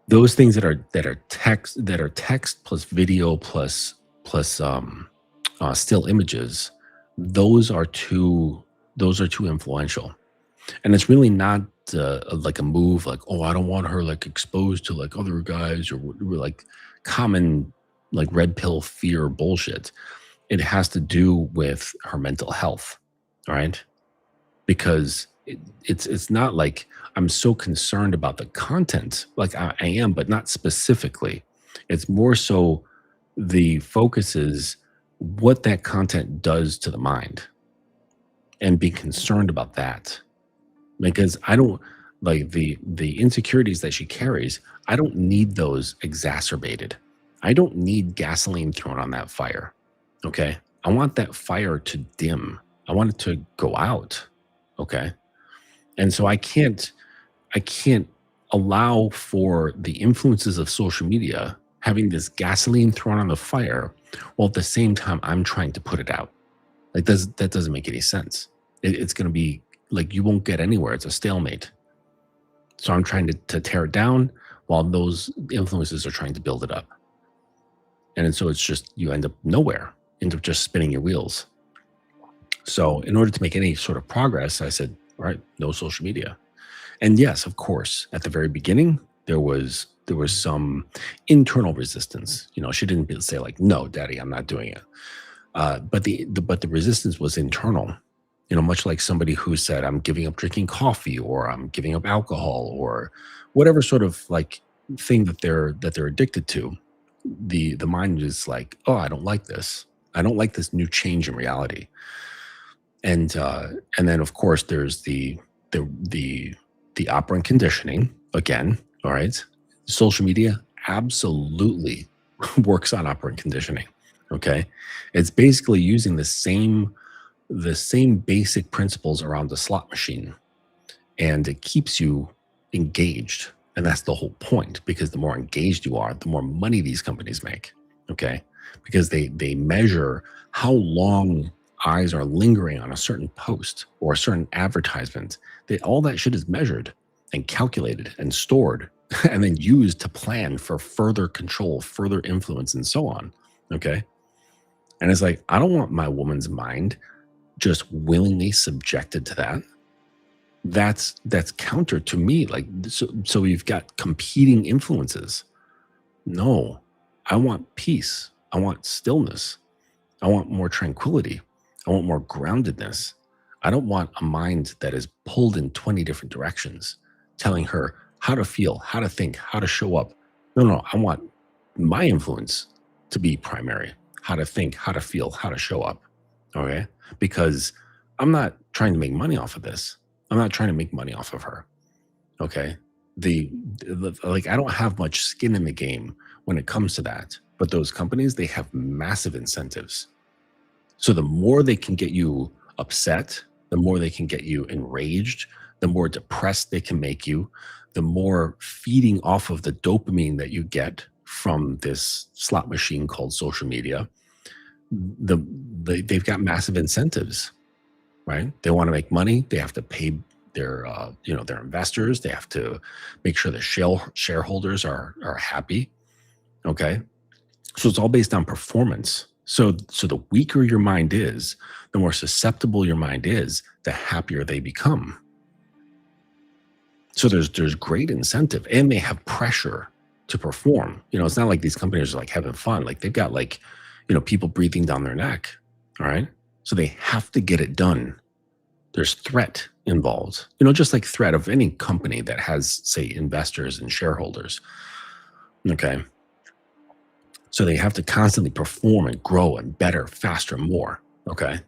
Those things that are text plus video plus still images, those are too influential. And it's really not like a move like, oh, I don't want her like exposed to like other guys or like common like red pill fear bullshit. It has to do with her mental health, all right? Because it's not like I'm so concerned about the content, like I am, but not specifically. It's more so the focus is what that content does to the mind and be concerned about that. Because I don't like the insecurities that she carries, I don't need those exacerbated. I don't need gasoline thrown on that fire. Okay? I want that fire to dim. I want it to go out. Okay? And so I can't allow for the influences of social media having this gasoline thrown on the fire while at the same time I'm trying to put it out. Like that doesn't make any sense. It's going to be like you won't get anywhere. It's a stalemate. So I'm trying to tear it down while those influences are trying to build it up. And so it's just you end up nowhere, end up just spinning your wheels. So in order to make any sort of progress, I said, all right, no social media. And yes, of course, at the very beginning, there was some internal resistance. She didn't say like, "No, Daddy, I'm not doing it." But the resistance was internal. Much like somebody who said, "I'm giving up drinking coffee," or "I'm giving up alcohol," or whatever sort of like thing that they're addicted to. The mind is like, "Oh, I don't like this. I don't like this new change in reality." And then of course there's the the the operant conditioning again. All right, social media absolutely works on operant conditioning. Okay, it's basically using the same basic principles around the slot machine, and it keeps you engaged. And that's the whole point, because the more engaged you are, the more money these companies make. Okay, because they measure how long eyes are lingering on a certain post or a certain advertisement. All that shit is measured and calculated and stored and then used to plan for further control, further influence, and so on. Okay, and it's like, I don't want my woman's mind just willingly subjected to that. That's counter to me. Like, so we've got competing influences. No, I want peace. I want stillness. I want more tranquility. I want more groundedness. I don't want a mind that is pulled in 20 different directions, telling her how to feel, how to think, how to show up. No, no, I want my influence to be primary. How to think, how to feel, how to show up. Okay? Because I'm not trying to make money off of this. I'm not trying to make money off of her. Okay? Like, I don't have much skin in the game when it comes to that. But those companies, they have massive incentives. So the more they can get you upset, the more they can get you enraged, the more depressed they can make you, the more feeding off of the dopamine that you get from this slot machine called social media, the they've got massive incentives, right? They want to make money. They have to pay their investors. They have to make sure the shareholders are happy. Okay, so it's all based on performance. So the weaker your mind is, the more susceptible your mind is, the happier they become. So there's great incentive, and they have pressure to perform. It's not like these companies are like having fun. Like, they've got like, people breathing down their neck. All right. So they have to get it done. There's threat involved, just like threat of any company that has, say, investors and shareholders. Okay. So they have to constantly perform and grow and better, faster, more. Okay.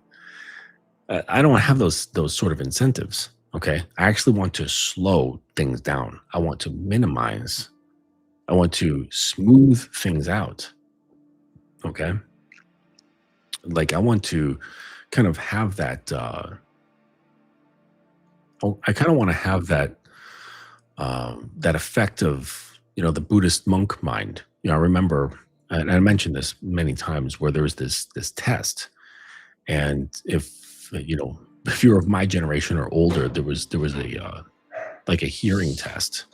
I don't have those sort of incentives. Okay. I actually want to slow things down. I want to minimize. I want to smooth things out. Okay. Like, I want to kind of have that. I kind of want to have that effect of the Buddhist monk mind. I remember, and I mentioned this many times, where there was this test, and if you're of my generation or older, there was a like a hearing test.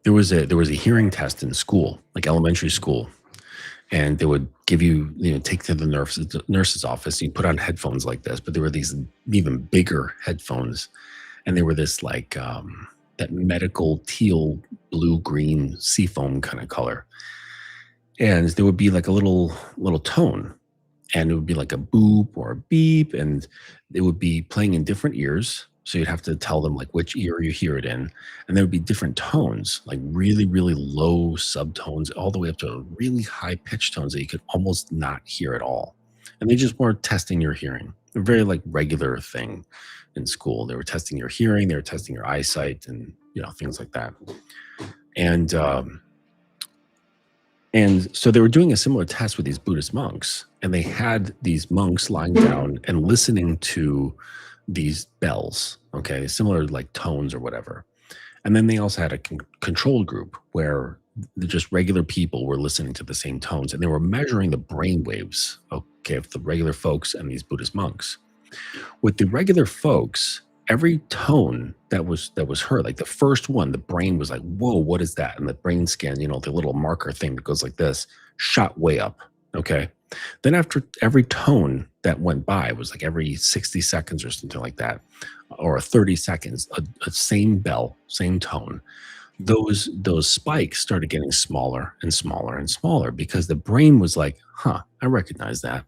There was a hearing test in school, like elementary school, and they would give you, take to the nurse's office. You put on headphones like this, but there were these even bigger headphones, and they were this like that medical teal, blue, green seafoam kind of color, and there would be like a little tone, and it would be like a boop or a beep, and it would be playing in different ears. So you'd have to tell them like which ear you hear it in, and there would be different tones, like really, really low subtones, all the way up to really high pitch tones that you could almost not hear at all. And they just weren't testing your hearing. A very like regular thing in school. They were testing your hearing, they were testing your eyesight, and things like that. And and so they were doing a similar test with these Buddhist monks, and they had these monks lying down and listening to these bells, okay, similar like tones or whatever. And then they also had a control group where just regular people were listening to the same tones, and they were measuring the brain waves, okay, of the regular folks and these Buddhist monks. With the regular folks, every tone that was heard, like the first one, the brain was like, "Whoa, what is that?" And the brain scan, the little marker thing that goes like this, shot way up. Okay. Then after every tone that went by, it was like every 60 seconds or something like that, or 30 seconds, a same bell, same tone. Those spikes started getting smaller and smaller and smaller because the brain was like, "Huh, I recognize that,"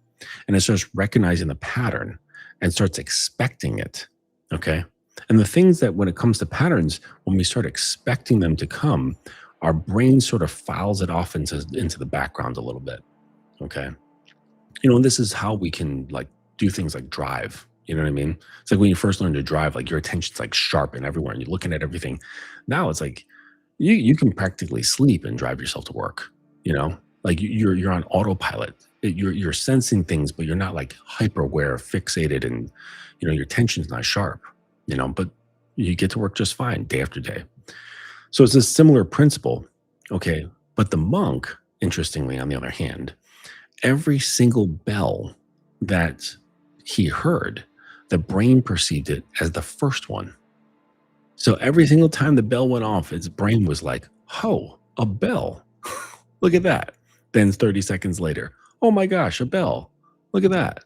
and it starts recognizing the pattern and starts expecting it. Okay. And the things that when it comes to patterns, when we start expecting them to come, our brain sort of files it off into the background a little bit. Okay. And this is how we can like do things like drive. You know what I mean? It's like when you first learn to drive, like your attention's like sharp and everywhere and you're looking at everything. Now it's like you can practically sleep and drive yourself to work, Like you're on autopilot. You're sensing things, but you're not like hyper aware, fixated, and your attention's not sharp, but you get to work just fine day after day. So it's a similar principle. Okay. But the monk, interestingly, on the other hand, every single bell that he heard, the brain perceived it as the first one. So every single time the bell went off, its brain was like, "Oh, a bell. Look at that." Then 30 seconds later, "Oh my gosh, a bell. Look at that."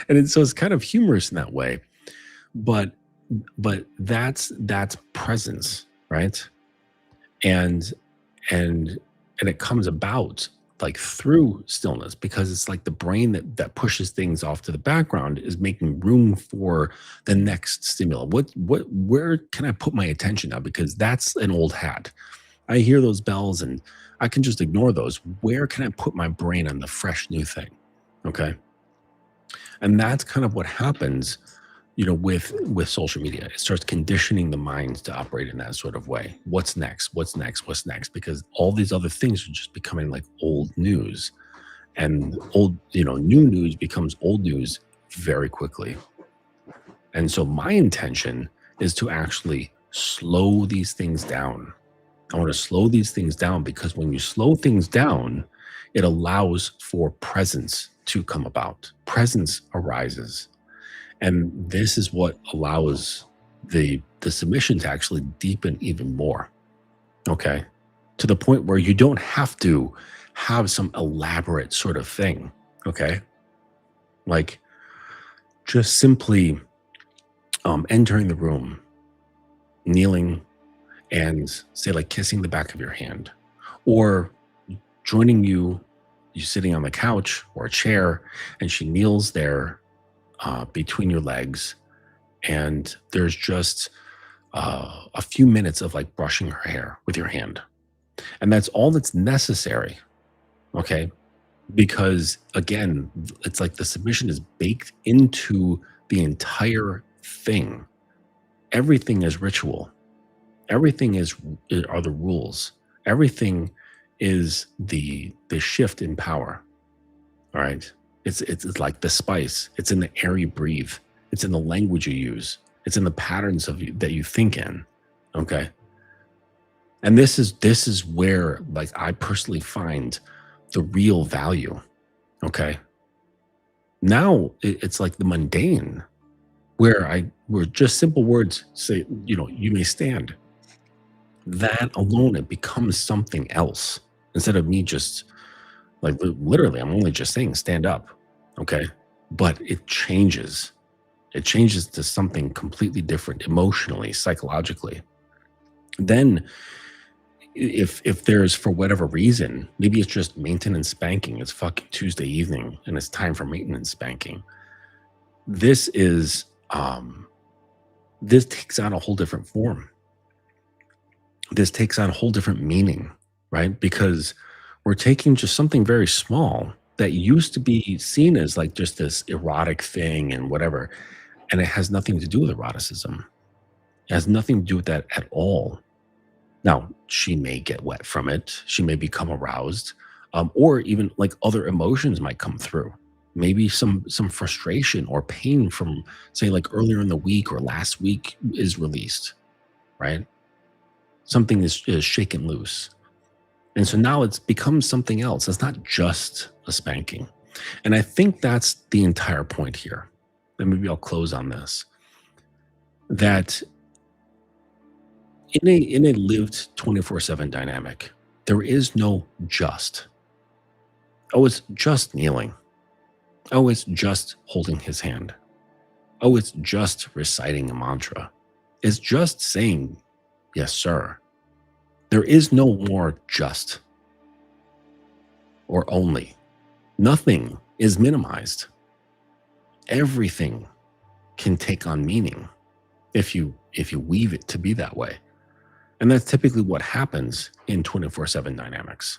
And so it's kind of humorous in that way. But that's presence, right? And and and it comes about like through stillness because it's like the brain that pushes things off to the background is making room for the next stimulus. Where can I put my attention now? Because that's an old hat. I hear those bells and I can just ignore those. Where can I put my brain on the fresh new thing? Okay. And that's kind of what happens, with social media. It starts conditioning the mind to operate in that sort of way. What's next? What's next? What's next? Because all these other things are just becoming like old news. And new news becomes old news very quickly. And so my intention is to actually slow these things down. I want to slow these things down because when you slow things down, it allows for presence to come about. Presence arises. And this is what allows the submission to actually deepen even more. Okay. To the point where you don't have to have some elaborate sort of thing. Okay. Like just simply entering the room, kneeling, and say like kissing the back of your hand, or joining you sitting on the couch or a chair, and she kneels there between your legs, and there's just a few minutes of like brushing her hair with your hand, and that's all that's necessary. Okay, because again, it's like the submission is baked into the entire thing. Everything is ritual. Everything are the rules. Everything is the shift in power. All right. It's like the spice. It's in the air you breathe. It's in the language you use. It's in the patterns that you think in. Okay. And this is where like I personally find the real value. Okay. Now it's like the mundane where just simple words say, you may stand. That alone, it becomes something else instead of me just Like, literally, I'm only just saying stand up, okay? But it changes. It changes to something completely different emotionally, psychologically. Then if there's, for whatever reason, maybe it's just maintenance spanking, it's fucking Tuesday evening and it's time for maintenance spanking. This is, this takes on a whole different form. This takes on a whole different meaning, right? Because we're taking just something very small that used to be seen as like just this erotic thing and whatever, and it has nothing to do with eroticism. It has nothing to do with that at all. Now, she may get wet from it. She may become aroused, or even like other emotions might come through. Maybe some frustration or pain from, say, like earlier in the week or last week is released, right? Something is shaken loose. And so now it's become something else. It's not just a spanking. And I think that's the entire point here. And maybe I'll close on this. That in a lived 24/7 dynamic, there is no just. Oh, it's just kneeling. Oh, it's just holding his hand. Oh, it's just reciting a mantra. It's just saying, yes, sir. There is no more just or only. Nothing is minimized. Everything can take on meaning if you weave it to be that way. And that's typically what happens in 24/7 dynamics.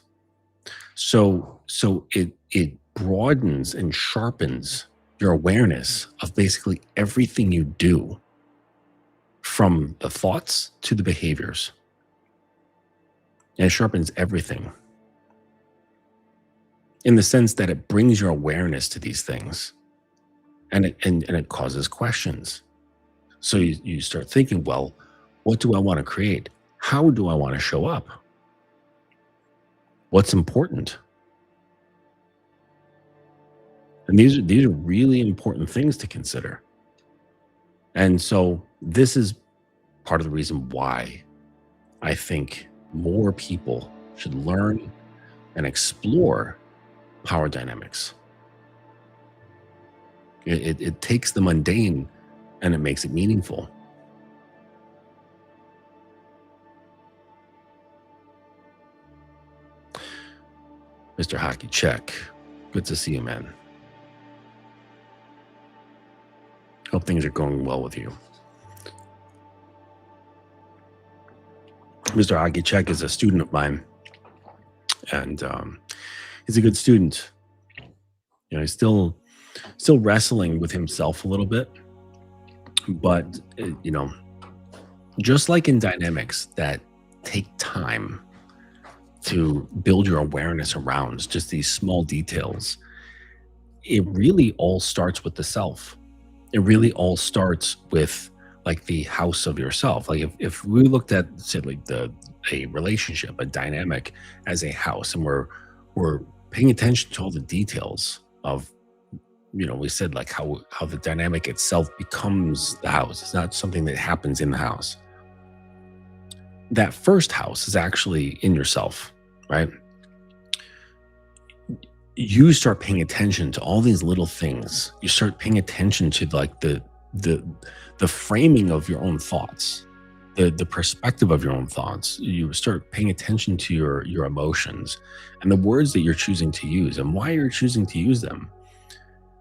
So it broadens and sharpens your awareness of basically everything you do, from the thoughts to the behaviors. And it sharpens everything in the sense that it brings your awareness to these things, and it causes questions. So you start thinking, well, what do I want to create? How do I want to show up? What's important? And these are really important things to consider. And so this is part of the reason why I think more people should learn and explore power dynamics. It takes the mundane and it makes it meaningful. Mr. Hockey Check, good to see you, man. Hope things are going well with you. Mr. Hockey Check is a student of mine, and he's a good student. You know, he's still wrestling with himself a little bit, but you know, just like in dynamics that take time to build your awareness around just these small details, it really all starts with the self. It really all starts with like the house of yourself. Like if we looked at, say, like a relationship, a dynamic as a house, and we're paying attention to all the details of, you know, we said like how the dynamic itself becomes the house. It's not something that happens in the house. That first house is actually in yourself, right? You start paying attention to all these little things. You start paying attention to like the framing of your own thoughts, the perspective of your own thoughts. You start paying attention to your emotions and the words that you're choosing to use and why you're choosing to use them.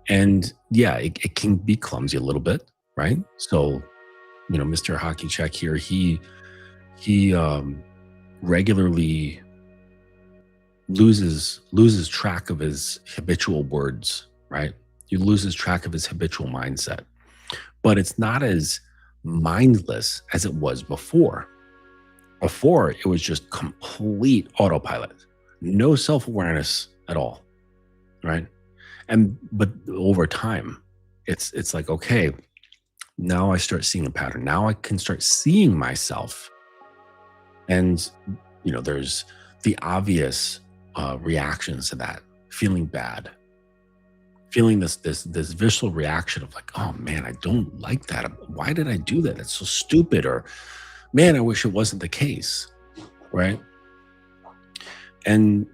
And yeah, it can be clumsy a little bit, right? So, you know, Mr. Hockey Check here, he regularly loses track of his habitual words, right? He loses track of his habitual mindset. But it's not as mindless as it was before. Before, it was just complete autopilot, no self-awareness at all, right? But over time, it's like, okay, now I start seeing a pattern. Now I can start seeing myself. And, you know, there's the obvious reactions to that: feeling bad, feeling this visceral reaction of like, oh man, I don't like that. Why did I do that? That's so stupid. Or, man, I wish it wasn't the case, right? And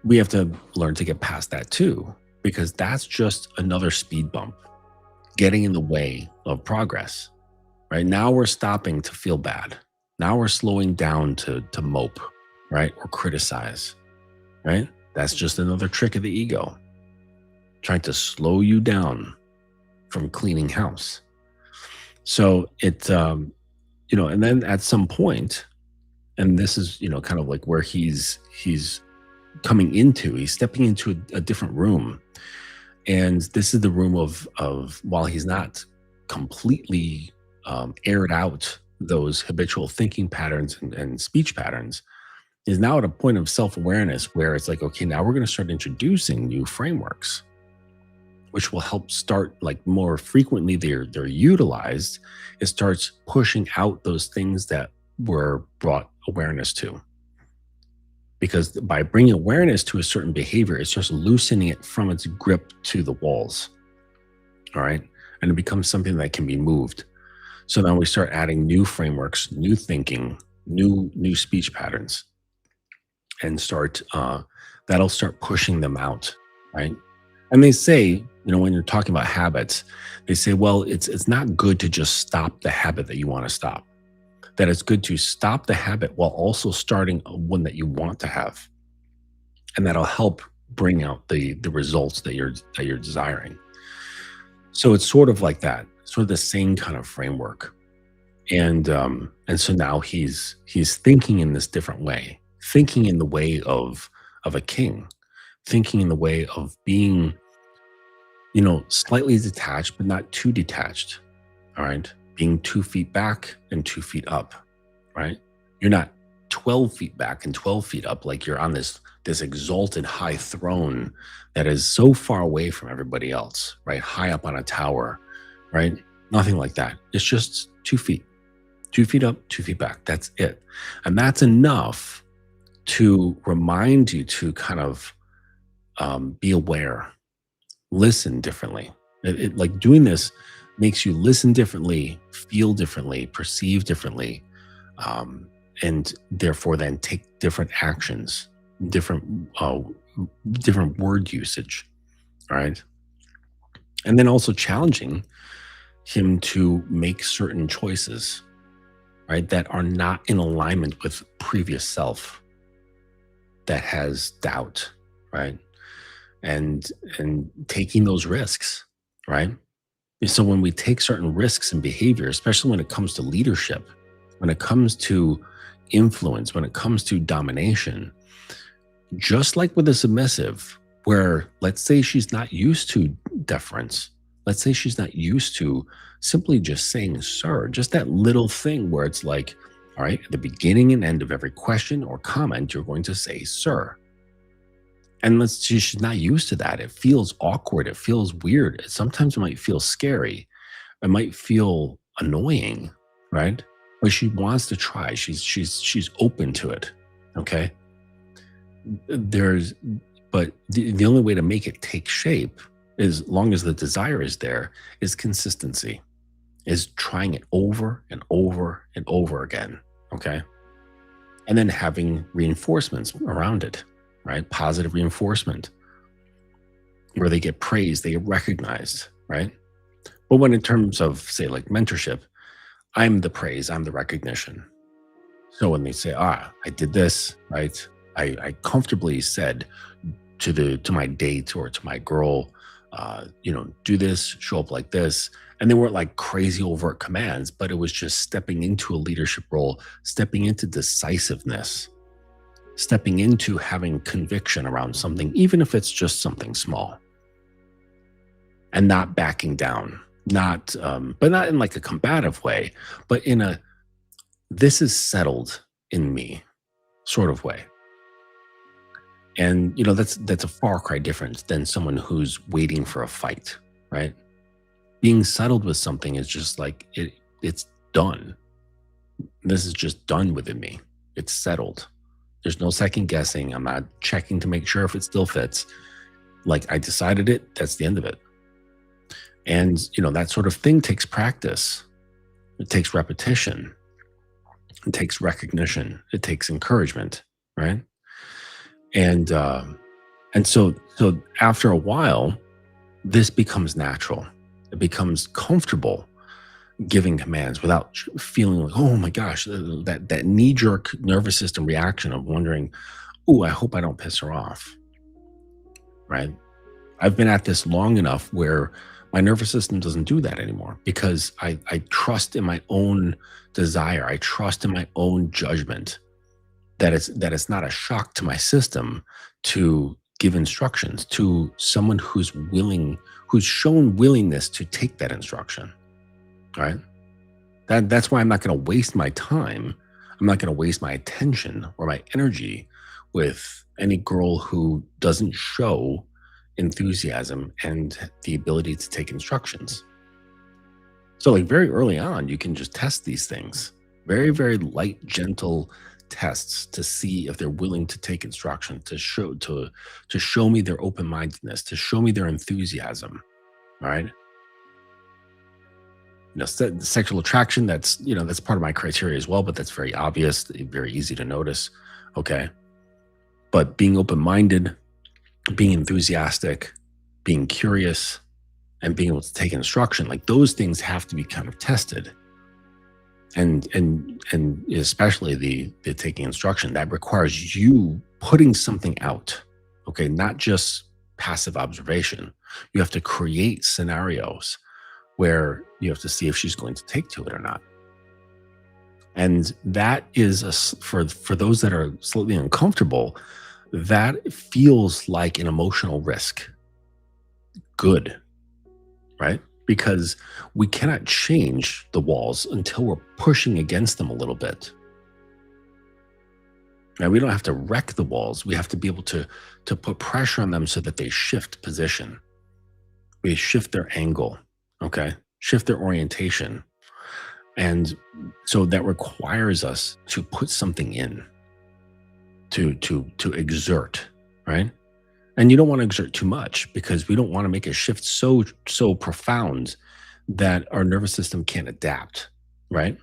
we have to learn to get past that too, because that's just another speed bump getting in the way of progress. Right now, we're stopping to feel bad. Now we're slowing down to mope, right, or criticize. Right, that's just another trick of the ego, trying to slow you down from cleaning house. So and then at some point, and this is kind of like where he's stepping into a different room, and this is the room of while he's not completely aired out those habitual thinking patterns and speech patterns, is now at a point of self-awareness where it's like, okay, now we're going to start introducing new frameworks, which will help start, like, more frequently they're utilized. It starts pushing out those things that were brought awareness to. Because by bringing awareness to a certain behavior, it starts loosening it from its grip to the walls. All right. And it becomes something that can be moved. So now we start adding new frameworks, new thinking, new speech patterns, and that'll start pushing them out. Right. And they say, when you're talking about habits, they say, well, it's not good to just stop the habit that you want to stop. That it's good to stop the habit while also starting one that you want to have. And that'll help bring out the results that you're desiring. So it's sort of like that, sort of the same kind of framework. And so now he's thinking in this different way, thinking in the way of a king, thinking in the way of being slightly detached, but not too detached. All right. Being 2 feet back and 2 feet up, right? You're not 12 feet back and 12 feet up, like you're on this exalted high throne that is so far away from everybody else, right? High up on a tower, right? Nothing like that. It's just 2 feet, 2 feet up, 2 feet back. That's it. And that's enough to remind you to kind of be aware, listen differently. Like doing this makes you listen differently, feel differently, perceive differently, and therefore then take different actions, different word usage. All right. And then also challenging him to make certain choices, right, that are not in alignment with previous self, that has doubt, right? And taking those risks, right? So when we take certain risks and behavior, especially when it comes to leadership, when it comes to influence, when it comes to domination, just like with a submissive, where let's say she's not used to deference, let's say she's not used to simply just saying sir, just that little thing where it's like, all right, at the beginning and end of every question or comment, you're going to say sir. And she's not used to that. It feels awkward. It feels weird. Sometimes it might feel scary. It might feel annoying, right? But she wants to try. She's open to it. Okay. But the only way to make it take shape, as long as the desire is there, is consistency, is trying it over and over and over again. Okay. And then having reinforcements around it. Right? Positive reinforcement, where they get praised, they get recognized, right? But when in terms of, say, like mentorship, I'm the praise, I'm the recognition. So when they say, I did this, right? I comfortably said to my date or to my girl, do this, show up like this. And they weren't like crazy overt commands, but it was just stepping into a leadership role, stepping into decisiveness, stepping into having conviction around something, even if it's just something small, and not backing down, but not in like a combative way, but in a, this is settled in me sort of way. And, that's a far cry difference than someone who's waiting for a fight, right? Being settled with something is just like, it's done. This is just done within me. It's settled. There's no second guessing. I'm not checking to make sure if it still fits. Like, I decided it, that's the end of it. And, that sort of thing takes practice. It takes repetition. It takes recognition. It takes encouragement, right? And And so after a while, this becomes natural. It becomes comfortable giving commands without feeling like, oh my gosh, that knee jerk nervous system reaction of wondering, oh, I hope I don't piss her off. Right. I've been at this long enough where my nervous system doesn't do that anymore because I trust in my own desire. I trust in my own judgment that it's not a shock to my system to give instructions to someone who's willing, who's shown willingness to take that instruction. Right. That's why I'm not going to waste my time. I'm not going to waste my attention or my energy with any girl who doesn't show enthusiasm and the ability to take instructions. So, like very early on, you can just test these things. Very, very light, gentle tests to see if they're willing to take instruction, to show me their open-mindedness, to show me their enthusiasm. All right. Sexual attraction, that's part of my criteria as well, but that's very obvious, very easy to notice. Okay. But being open-minded, being enthusiastic, being curious, and being able to take instruction, like those things have to be kind of tested. And especially the taking instruction, that requires you putting something out. Okay. Not just passive observation. You have to create scenarios where you have to see if she's going to take to it or not. And that is for those that are slightly uncomfortable, that feels like an emotional risk. Good, right? Because we cannot change the walls until we're pushing against them a little bit. Now, we don't have to wreck the walls. We have to be able to put pressure on them so that they shift position. We shift their angle, okay? Shift their orientation. And so that requires us to put something in, to exert, right? And you don't want to exert too much because we don't want to make a shift so profound that our nervous system can't adapt, right?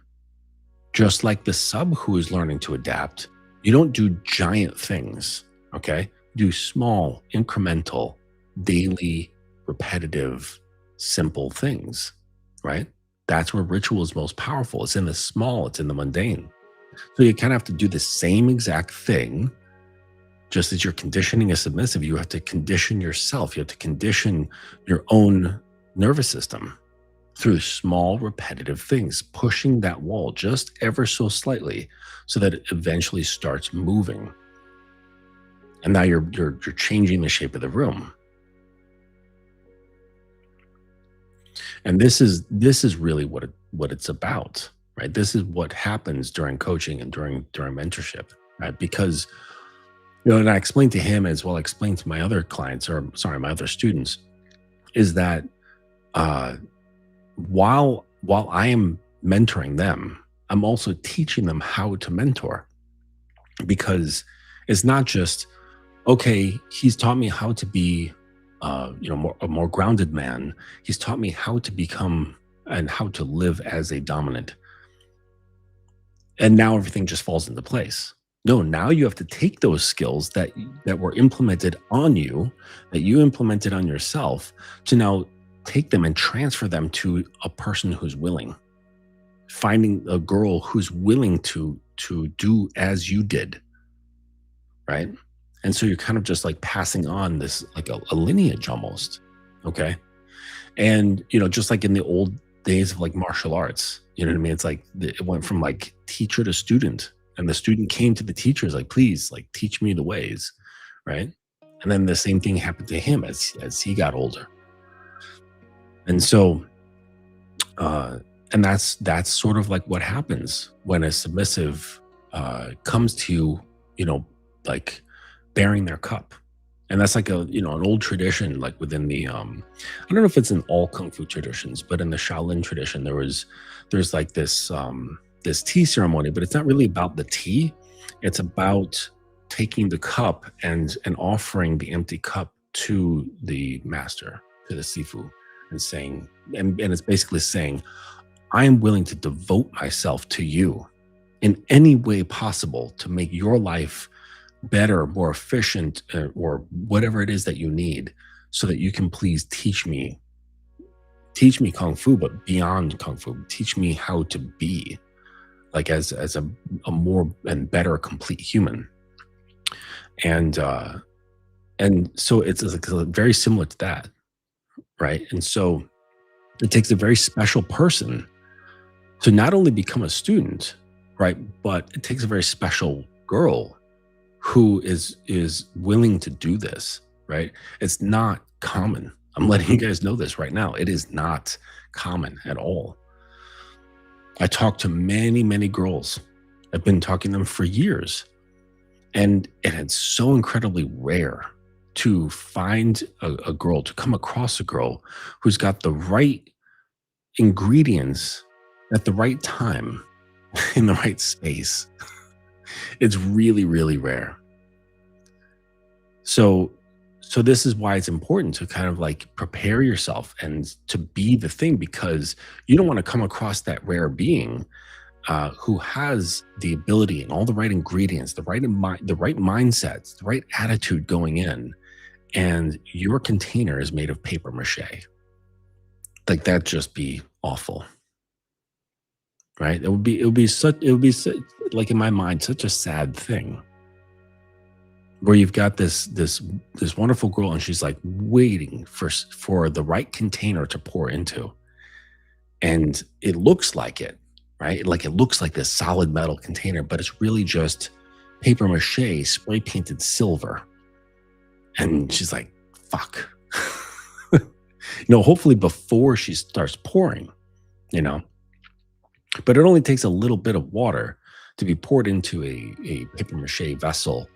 Just like the sub who is learning to adapt, you don't do giant things, okay? Do small, incremental, daily, repetitive, simple things, right? That's where ritual is most powerful. It's in the small, it's in the mundane. So you kind of have to do the same exact thing. Just as you're conditioning a submissive, you have to condition yourself. You have to condition your own nervous system through small, repetitive things, pushing that wall just ever so slightly so that it eventually starts moving. And now you're changing the shape of the room. And this is really what it's about, right? This is what happens during coaching and during mentorship, right? Because and I explained to him as well, I explained to my other clients, or sorry, my other students, is that while I am mentoring them, I'm also teaching them how to mentor, because it's not just, okay, he's taught me how to be a more grounded man. He's taught me how to become and how to live as a dominant. And now everything just falls into place. No, now you have to take those skills that were implemented on you, that you implemented on yourself, to now take them and transfer them to a person who's willing. Finding a girl who's willing to do as you did, right? And so you're kind of just like passing on this, like a lineage almost, okay? And, just like in the old days of like martial arts, you know what I mean? It's like it went from like teacher to student. And the student came to the teachers like, please, like, teach me the ways, right? And then the same thing happened to him as he got older. And so, and that's sort of like what happens when a submissive comes to you, like bearing their cup. And that's like an old tradition, like within the, I don't know if it's in all Kung Fu traditions, but in the Shaolin tradition, there's like this tea ceremony, but it's not really about the tea. It's about taking the cup and offering the empty cup to the master, to the sifu, and saying, and it's basically saying, I am willing to devote myself to you in any way possible to make your life better, more efficient, or whatever it is that you need, so that you can please teach me kung fu, but beyond kung fu, teach me how to be like as a more and better complete human. And and so it's like very similar to that, right? And so it takes a very special person to not only become a student, right, but it takes a very special girl who is willing to do this, right? It's not common. I'm letting you guys know this right now. It is not common at all. I talk to many, many girls. I've been talking to them for years. And it's so incredibly rare to find a girl, to come across a girl who's got the right ingredients at the right time in the right space. It's really, really rare. So so this is why it's important to kind of like prepare yourself and to be the thing, because you don't want to come across that rare being who has the ability and all the right ingredients, the right mindsets, the right attitude going in, and your container is made of paper mache. Like that just be awful, right? It would be like in my mind such a sad thing where you've got this wonderful girl and she's like waiting for the right container to pour into, and it looks like it, right? Like it looks like this solid metal container, but it's really just paper mache spray painted silver. And she's like, fuck. Hopefully before she starts pouring, you know, but it only takes a little bit of water to be poured into a paper mache vessel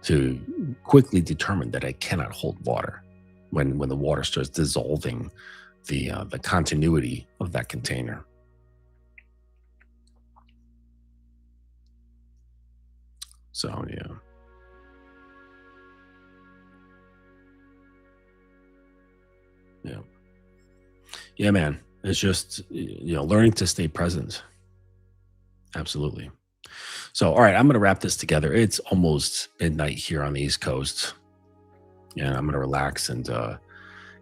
to quickly determine that it cannot hold water when the water starts dissolving the continuity of that container. So yeah, yeah, man. It's just learning to stay present. Absolutely. So all right, I'm gonna wrap this together. It's almost midnight here on the East Coast, and I'm gonna relax and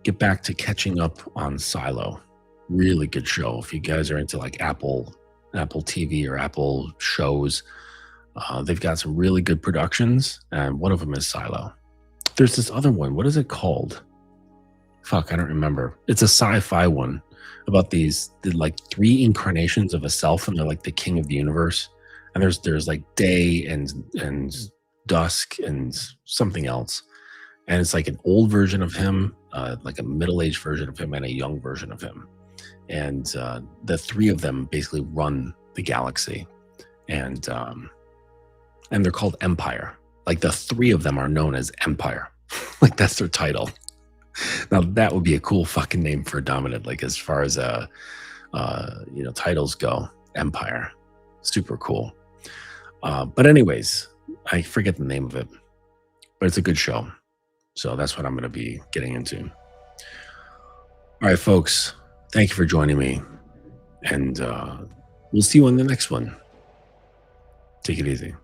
get back to catching up on Silo. Really good show. If you guys are into like Apple TV or Apple shows, they've got some really good productions, and one of them is Silo. There's this other one. What is it called? Fuck, I don't remember. It's a sci-fi one about like three incarnations of a self, and they're like the king of the universe. And there's like day and dusk and something else. And it's like an old version of him, like a middle-aged version of him, and a young version of him. And the three of them basically run the galaxy, and they're called Empire. Like the three of them are known as Empire. Like that's their title. Now that would be a cool fucking name for a dominant. Like as far as titles go, Empire, super cool. But anyways, I forget the name of it, but it's a good show. So that's what I'm going to be getting into. All right, folks, thank you for joining me, and we'll see you on the next one. Take it easy.